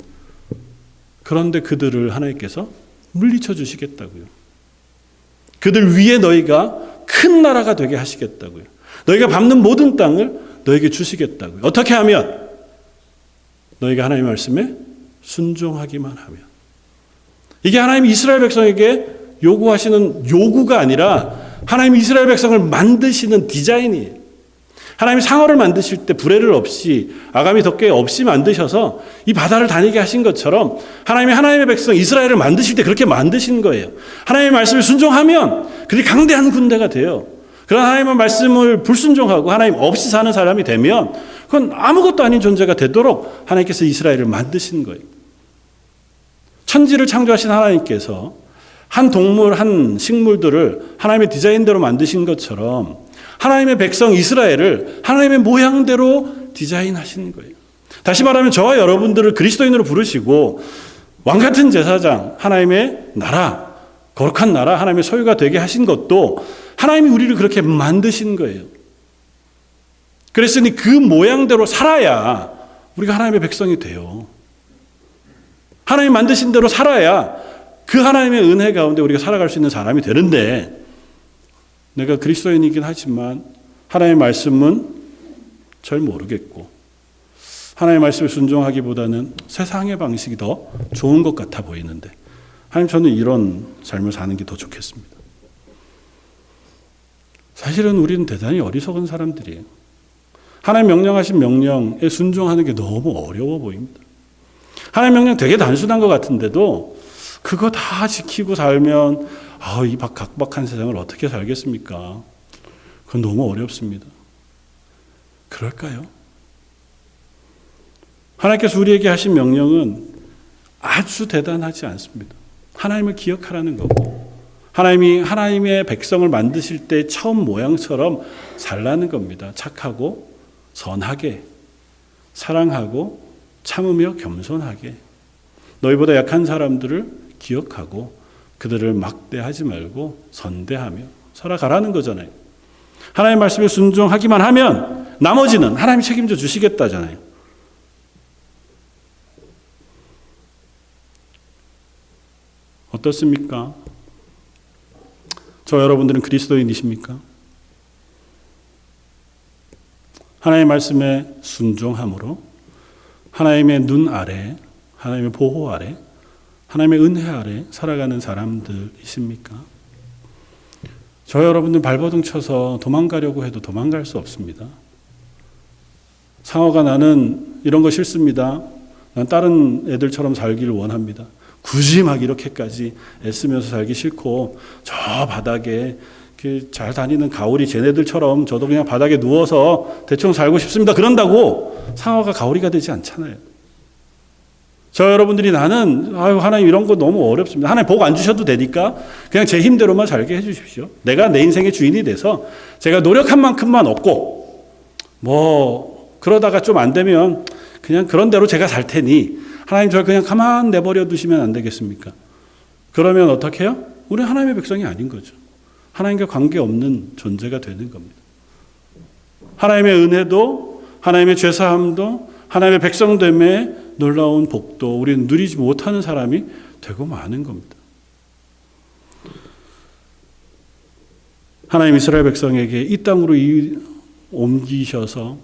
그런데 그들을 하나님께서 물리쳐 주시겠다고요. 그들 위에 너희가 큰 나라가 되게 하시겠다고요. 너희가 밟는 모든 땅을 너에게 주시겠다고요. 어떻게 하면? 너희가 하나님의 말씀에 순종하기만 하면. 이게 하나님이 이스라엘 백성에게 요구하시는 요구가 아니라 하나님이 이스라엘 백성을 만드시는 디자인이에요. 하나님이 상어를 만드실 때 불에를 없이 아가미 덮개 없이 만드셔서 이 바다를 다니게 하신 것처럼 하나님이 하나님의 백성 이스라엘을 만드실 때 그렇게 만드신 거예요. 하나님의 말씀에 순종하면 그들이 강대한 군대가 돼요. 그런 하나님의 말씀을 불순종하고 하나님 없이 사는 사람이 되면 그건 아무것도 아닌 존재가 되도록 하나님께서 이스라엘을 만드신 거예요. 천지를 창조하신 하나님께서 한 동물, 한 식물들을 하나님의 디자인대로 만드신 것처럼 하나님의 백성 이스라엘을 하나님의 모양대로 디자인하신 거예요. 다시 말하면 저와 여러분들을 그리스도인으로 부르시고 왕같은 제사장, 하나님의 나라, 거룩한 나라, 하나님의 소유가 되게 하신 것도 하나님이 우리를 그렇게 만드신 거예요. 그랬으니 그 모양대로 살아야 우리가 하나님의 백성이 돼요. 하나님 만드신 대로 살아야 그 하나님의 은혜 가운데 우리가 살아갈 수 있는 사람이 되는데, 내가 그리스도인이긴 하지만 하나님의 말씀은 잘 모르겠고 하나님의 말씀을 순종하기보다는 세상의 방식이 더 좋은 것 같아 보이는데, 하나님 저는 이런 삶을 사는 게 더 좋겠습니다. 사실은 우리는 대단히 어리석은 사람들이에요. 하나님 명령하신 명령에 순종하는 게 너무 어려워 보입니다. 하나님 명령 되게 단순한 것 같은데도 그거 다 지키고 살면 이 각박한 세상을 어떻게 살겠습니까? 그건 너무 어렵습니다. 그럴까요? 하나님께서 우리에게 하신 명령은 아주 대단하지 않습니다. 하나님을 기억하라는 거고, 하나님이 하나님의 백성을 만드실 때 처음 모양처럼 살라는 겁니다. 착하고 선하게, 사랑하고 참으며 겸손하게, 너희보다 약한 사람들을 기억하고 그들을 막대하지 말고 선대하며 살아가라는 거잖아요. 하나님 말씀에 순종하기만 하면 나머지는 하나님이 책임져 주시겠다잖아요. 어떻습니까? 저 여러분들은 그리스도인이십니까? 하나님의 말씀에 순종함으로 하나님의 눈 아래, 하나님의 보호 아래, 하나님의 은혜 아래 살아가는 사람들이십니까? 저 여러분들 발버둥 쳐서 도망가려고 해도 도망갈 수 없습니다. 상어가 나는 이런 거 싫습니다. 난 다른 애들처럼 살기를 원합니다. 굳이 막 이렇게까지 애쓰면서 살기 싫고 저 바닥에 잘 다니는 가오리 쟤네들처럼 저도 그냥 바닥에 누워서 대충 살고 싶습니다. 그런다고 상어가 가오리가 되지 않잖아요. 저 여러분들이 나는 하나님 이런 거 너무 어렵습니다. 하나님 복 안 주셔도 되니까 그냥 제 힘대로만 살게 해주십시오. 내가 내 인생의 주인이 돼서 제가 노력한 만큼만 얻고 뭐 그러다가 좀 안 되면 그냥 그런 대로 제가 살 테니 하나님 저를 그냥 가만 내버려 두시면 안 되겠습니까? 그러면 어떻게 해요? 우리 하나님의 백성이 아닌 거죠. 하나님과 관계없는 존재가 되는 겁니다. 하나님의 은혜도 하나님의 죄사함도 하나님의 백성됨의 놀라운 복도 우리는 누리지 못하는 사람이 되고 마는 겁니다. 하나님 이스라엘 백성에게 이 땅으로 옮기셔서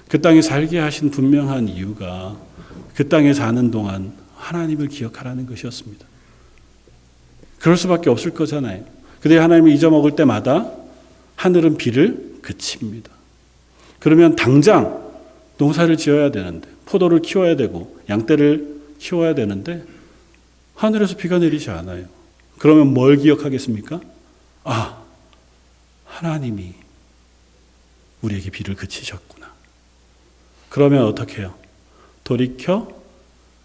그 땅에 살게 하신 분명한 이유가 그 땅에 사는 동안 하나님을 기억하라는 것이었습니다. 그럴 수밖에 없을 거잖아요. 근데 하나님이 잊어먹을 때마다 하늘은 비를 그칩니다. 그러면 당장 농사를 지어야 되는데, 포도를 키워야 되고 양떼를 키워야 되는데 하늘에서 비가 내리지 않아요. 그러면 뭘 기억하겠습니까? 하나님이 우리에게 비를 그치셨구나. 그러면 어떻게 해요? 돌이켜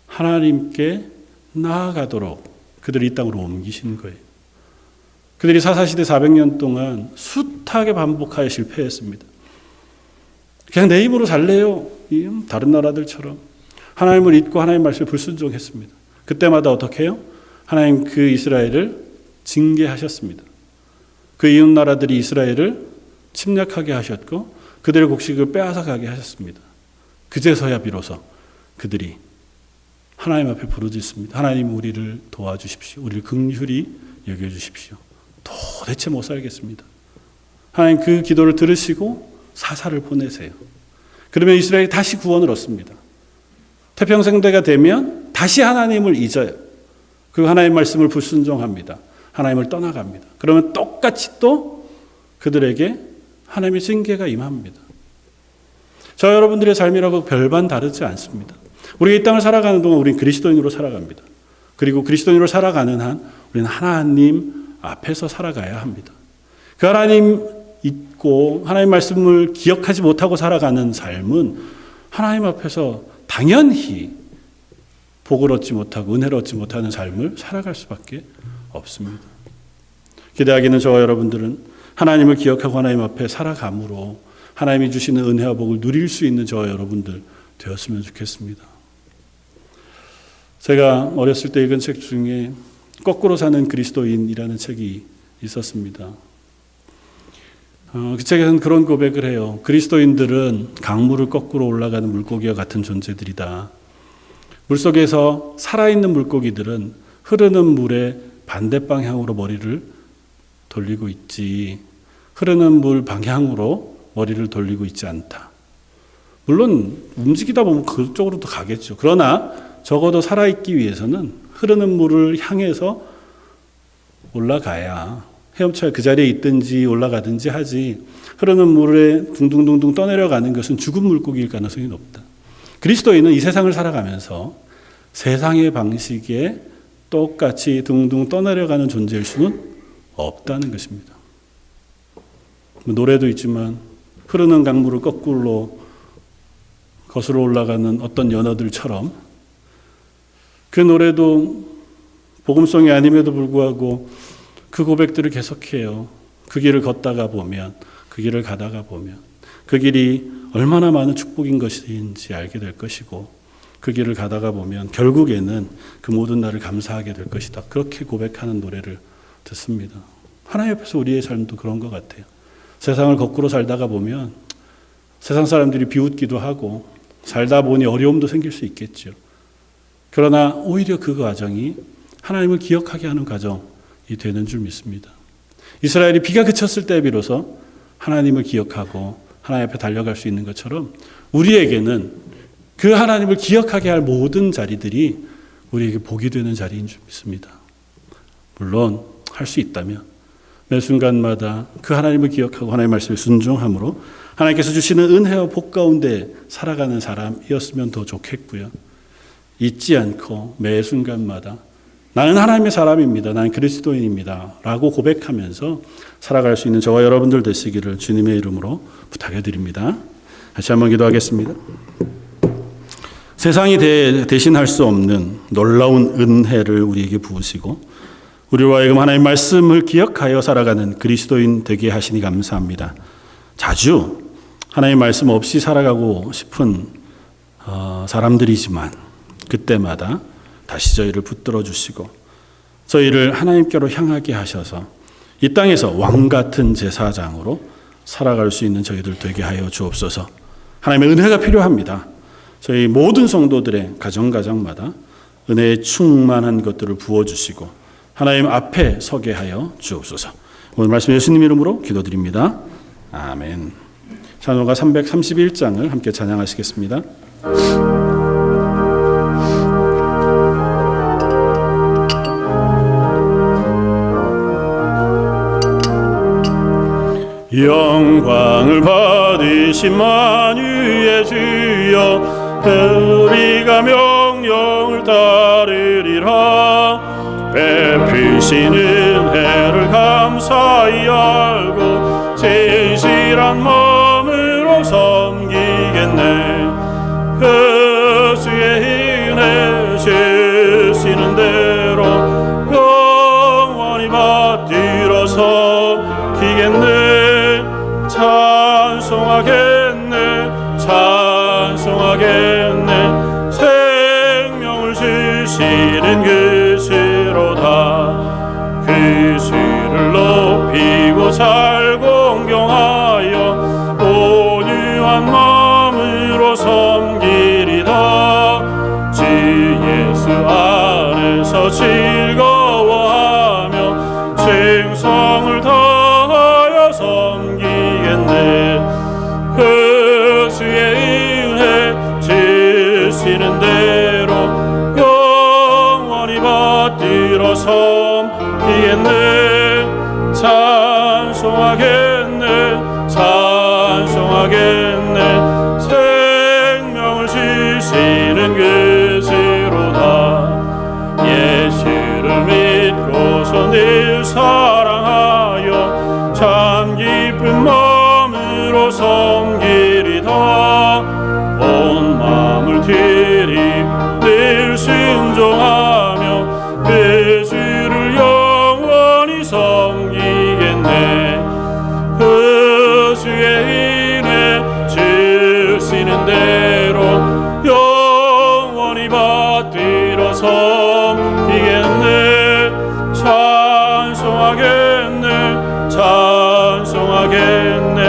하나님께 나아가도록 그들이 이 땅으로 옮기신 거예요. 그들이 사사시대 400년 동안 숱하게 반복하여 실패했습니다. 그냥 내 힘으로 살래요. 다른 나라들처럼. 하나님을 잊고 하나님 말씀에 불순종했습니다. 그때마다 어떻게 해요? 하나님 그 이스라엘을 징계하셨습니다. 그 이웃 나라들이 이스라엘을 침략하게 하셨고 그들의 곡식을 빼앗아가게 하셨습니다. 그제서야 비로소 그들이 하나님 앞에 부르짖습니다. 하나님 우리를 도와주십시오. 우리를 긍휼히 여겨주십시오. 도대체 못 살겠습니다. 하나님 그 기도를 들으시고 사사를 보내세요. 그러면 이스라엘이 다시 구원을 얻습니다. 태평성대가 되면 다시 하나님을 잊어요. 그 하나님 말씀을 불순종합니다. 하나님을 떠나갑니다. 그러면 똑같이 또 그들에게 하나님의 징계가 임합니다. 저 여러분들의 삶이라고 별반 다르지 않습니다. 우리가 이 땅을 살아가는 동안 우리는 그리스도인으로 살아갑니다. 그리고 그리스도인으로 살아가는 한 우리는 하나님 앞에서 살아가야 합니다. 그 하나님 잊고 하나님 말씀을 기억하지 못하고 살아가는 삶은 하나님 앞에서 당연히 복을 얻지 못하고 은혜를 얻지 못하는 삶을 살아갈 수밖에 없습니다. 기대하기는 저와 여러분들은 하나님을 기억하고 하나님 앞에 살아감으로 하나님이 주시는 은혜와 복을 누릴 수 있는 저와 여러분들 되었으면 좋겠습니다. 제가 어렸을 때 읽은 책 중에 거꾸로 사는 그리스도인이라는 책이 있었습니다. 그 책에서는 그런 고백을 해요. 그리스도인들은 강물을 거꾸로 올라가는 물고기와 같은 존재들이다. 물속에서 살아있는 물고기들은 흐르는 물의 반대 방향으로 머리를 돌리고 있지 흐르는 물 방향으로 머리를 돌리고 있지 않다. 물론 움직이다 보면 그쪽으로도 가겠죠. 그러나 적어도 살아있기 위해서는 흐르는 물을 향해서 올라가야 헤엄쳐야 그 자리에 있든지 올라가든지 하지 흐르는 물에 둥둥둥둥 떠내려가는 것은 죽은 물고기일 가능성이 높다. 그리스도인은 이 세상을 살아가면서 세상의 방식에 똑같이 둥둥 떠내려가는 존재일 수는 없다는 것입니다. 노래도 있지만 흐르는 강물을 거꾸로 거슬러 올라가는 어떤 연어들처럼 그 노래도 복음성이 아님에도 불구하고 그 고백들을 계속해요. 그 길을 걷다가 보면, 그 길을 가다가 보면 그 길이 얼마나 많은 축복인 것인지 알게 될 것이고, 그 길을 가다가 보면 결국에는 그 모든 날을 감사하게 될 것이다. 그렇게 고백하는 노래를 듣습니다. 하나님 앞에서 우리의 삶도 그런 것 같아요. 세상을 거꾸로 살다가 보면 세상 사람들이 비웃기도 하고 살다 보니 어려움도 생길 수 있겠죠. 그러나 오히려 그 과정이 하나님을 기억하게 하는 과정이 되는 줄 믿습니다. 이스라엘이 비가 그쳤을 때 비로소 하나님을 기억하고 하나님 앞에 달려갈 수 있는 것처럼 우리에게는 그 하나님을 기억하게 할 모든 자리들이 우리에게 복이 되는 자리인 줄 믿습니다. 물론 할 수 있다면 매 순간마다 그 하나님을 기억하고 하나님의 말씀에 순종함으로 하나님께서 주시는 은혜와 복 가운데 살아가는 사람이었으면 더 좋겠고요. 잊지 않고 매 순간마다 나는 하나님의 사람입니다. 나는 그리스도인입니다. 라고 고백하면서 살아갈 수 있는 저와 여러분들 되시기를 주님의 이름으로 부탁해 드립니다. 다시 한번 기도하겠습니다. 세상이 대신할 수 없는 놀라운 은혜를 우리에게 부으시고 우리로 하여금 하나님의 말씀을 기억하여 살아가는 그리스도인 되게 하시니 감사합니다. 자주 하나님의 말씀 없이 살아가고 싶은 사람들이지만 그때마다 다시 저희를 붙들어 주시고 저희를 하나님께로 향하게 하셔서 이 땅에서 왕 같은 제사장으로 살아갈 수 있는 저희들 되게 하여 주옵소서. 하나님의 은혜가 필요합니다. 저희 모든 성도들의 가정마다 은혜의 충만한 것들을 부어주시고 하나님 앞에 서게 하여 주옵소서. 오늘 말씀 예수님 이름으로 기도드립니다. 아멘. 찬송가 331장을 함께 찬양하시겠습니다. 영광을 받으신 만유의 주여, 우리가 명령을 따르리라. 베푸신 은혜를 감사히 알고 진실한 마음으로 섬기겠네. 그 주의 은혜 주시는 대로 영원히 받들어 섬기겠네. 찬송하겠네, 찬송하겠네. 생명을 주시는 그 주로다. 그 주를 높이고 잘 공경하여 온유한 마음으로 섬기리다. 주 예수 안에서 즐거워하며 충성을 다하여 섬기겠네. 그 주의 은혜 주시는 대로 영원히 받들어 섬기겠네. 찬송하겠네, 찬송하겠네. 생명을 주시는 그 주로다. 예수를 믿고서 늘 사랑하여 참 기쁜 마음으로 섬기리다. 온 마음을 드리고 늘 순종하며 그 주를 영원히 섬기겠네. 그 주의 은혜 주시는 대로 영원히 받들어 섬기겠네. 찬송하겠네, 찬송하겠네.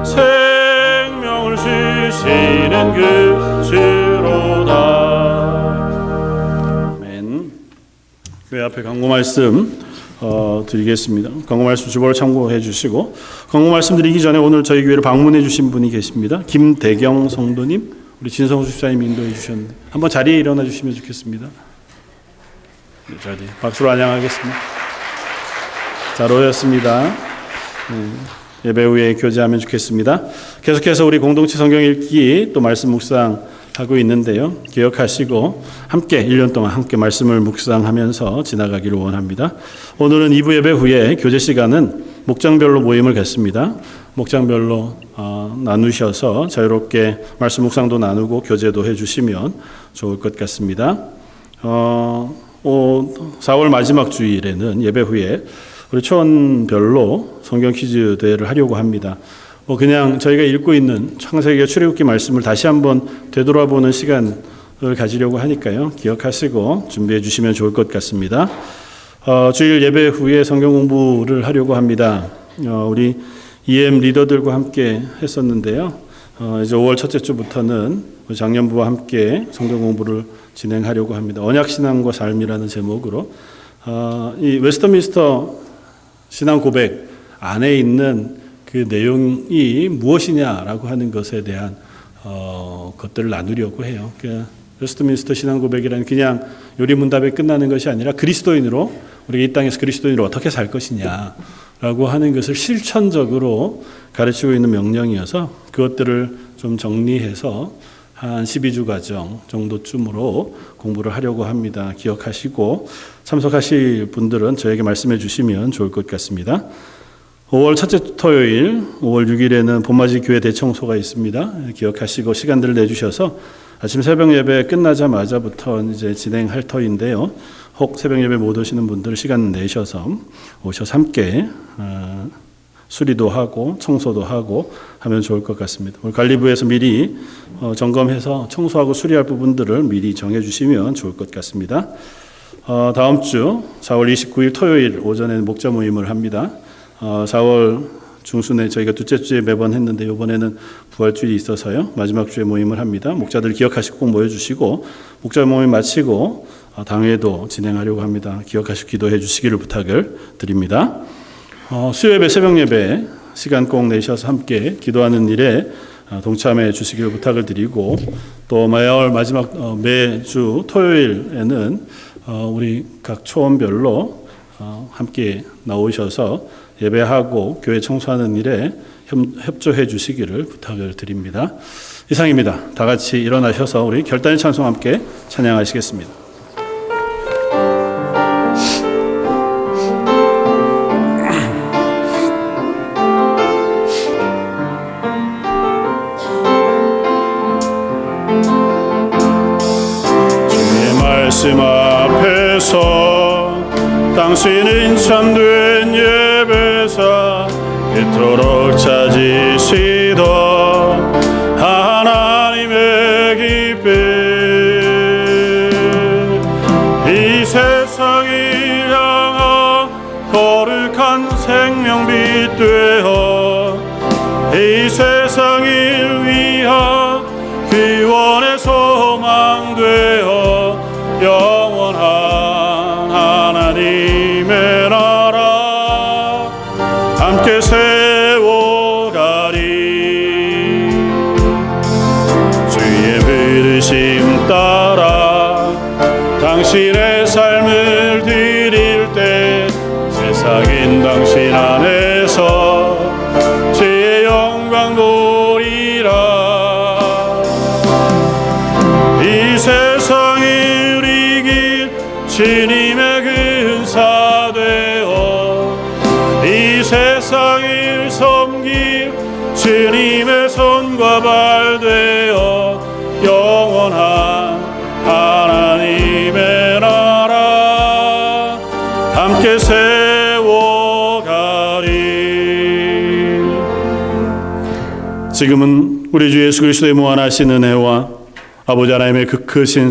생명을 주시는 그 주로다. 아멘. 교회 앞에 광고 말씀 드리겠습니다. 광고 말씀 주보를 참고해 주시고, 광고 말씀 드리기 전에 오늘 저희 교회를 방문해 주신 분이 계십니다. 김대경 성도님, 우리 진성수 집사님 인도해 주셨는데 한번 자리에 일어나 주시면 좋겠습니다. 네, 자리 박수로 안녕하겠습니다. 잘 오셨습니다. 예배 후에 교제하면 좋겠습니다. 계속해서 우리 공동체 성경 읽기 또 말씀 묵상하고 있는데요. 기억하시고 함께 1년 동안 함께 말씀을 묵상하면서 지나가기를 원합니다. 오늘은 2부 예배 후에 교제 시간은 목장별로 모임을 갖습니다. 목장별로 나누셔서 자유롭게 말씀 묵상도 나누고 교제도 해주시면 좋을 것 같습니다. 4월 마지막 주일에는 예배 후에 우리 초원별로 성경 퀴즈 대회를 하려고 합니다. 그냥 저희가 읽고 있는 창세기와 출애굽기 말씀을 다시 한번 되돌아보는 시간을 가지려고 하니까요. 기억하시고 준비해 주시면 좋을 것 같습니다. 주일 예배 후에 성경 공부를 하려고 합니다. 우리 EM 리더들과 함께 했었는데요. 이제 5월 첫째 주부터는 우리 장년부와 함께 성경 공부를 진행하려고 합니다. 언약신앙과 삶이라는 제목으로 이 웨스터민스터 신앙 고백 안에 있는 그 내용이 무엇이냐라고 하는 것에 대한 것들을 나누려고 해요. 웨스트민스터 신앙 고백이란 그냥 요리문답에 끝나는 것이 아니라 그리스도인으로 우리가 이 땅에서 그리스도인으로 어떻게 살 것이냐라고 하는 것을 실천적으로 가르치고 있는 명령이어서 그것들을 좀 정리해서 한 12주 과정 정도쯤으로 공부를 하려고 합니다. 기억하시고 참석하실 분들은 저에게 말씀해 주시면 좋을 것 같습니다. 5월 첫째 토요일, 5월 6일에는 봄맞이 교회 대청소가 있습니다. 기억하시고 시간들을 내주셔서 아침 새벽 예배 끝나자마자부터 이제 진행할 터인데요. 혹 새벽 예배 못 오시는 분들 시간 내셔서 오셔서 함께 수리도 하고 청소도 하고 하면 좋을 것 같습니다. 우리 관리부에서 미리 점검해서 청소하고 수리할 부분들을 미리 정해 주시면 좋을 것 같습니다. 다음 주 4월 29일 토요일 오전에 목자 모임을 합니다. 4월 중순에 저희가 둘째 주에 매번 했는데 이번에는 부활주일이 있어서요. 마지막 주에 모임을 합니다. 목자들 기억하시고 꼭 모여주시고 목자 모임 마치고 당회도 진행하려고 합니다. 기억하시고 기도해 주시기를 부탁을 드립니다. 수요예배 새벽 예배 시간 꼭 내셔서 함께 기도하는 일에 동참해 주시기를 부탁을 드리고 또 매주 토요일에는 우리 각 초원별로 함께 나오셔서 예배하고 교회 청소하는 일에 협조해 주시기를 부탁을 드립니다. 이상입니다. 다 같이 일어나셔서 우리 결단의 찬송 함께 찬양하시겠습니다. 주의 말씀 앞에서 당신은 참된 예배사 이토록 찾으시던 하나님의 기쁨 이 세상을 향한 거룩한 생명빛 되어 이 세상을 위한 구원의 소망 되어 영원한 하나님의 나라 함께 세워가리 주의 부르심 따라 당신의 삶을 드릴 때 세상인 당신 안에서 주의 영광 보리라 이 세상을 이길 주님의 근사 되어 이 세상을 섬길 주님의 손과 발 되어 영원한 하나님의 나라 함께 세워가리. 지금은 우리 주 예수 그리스도의 무한하신 은혜와 아버지 하나님의 그 크신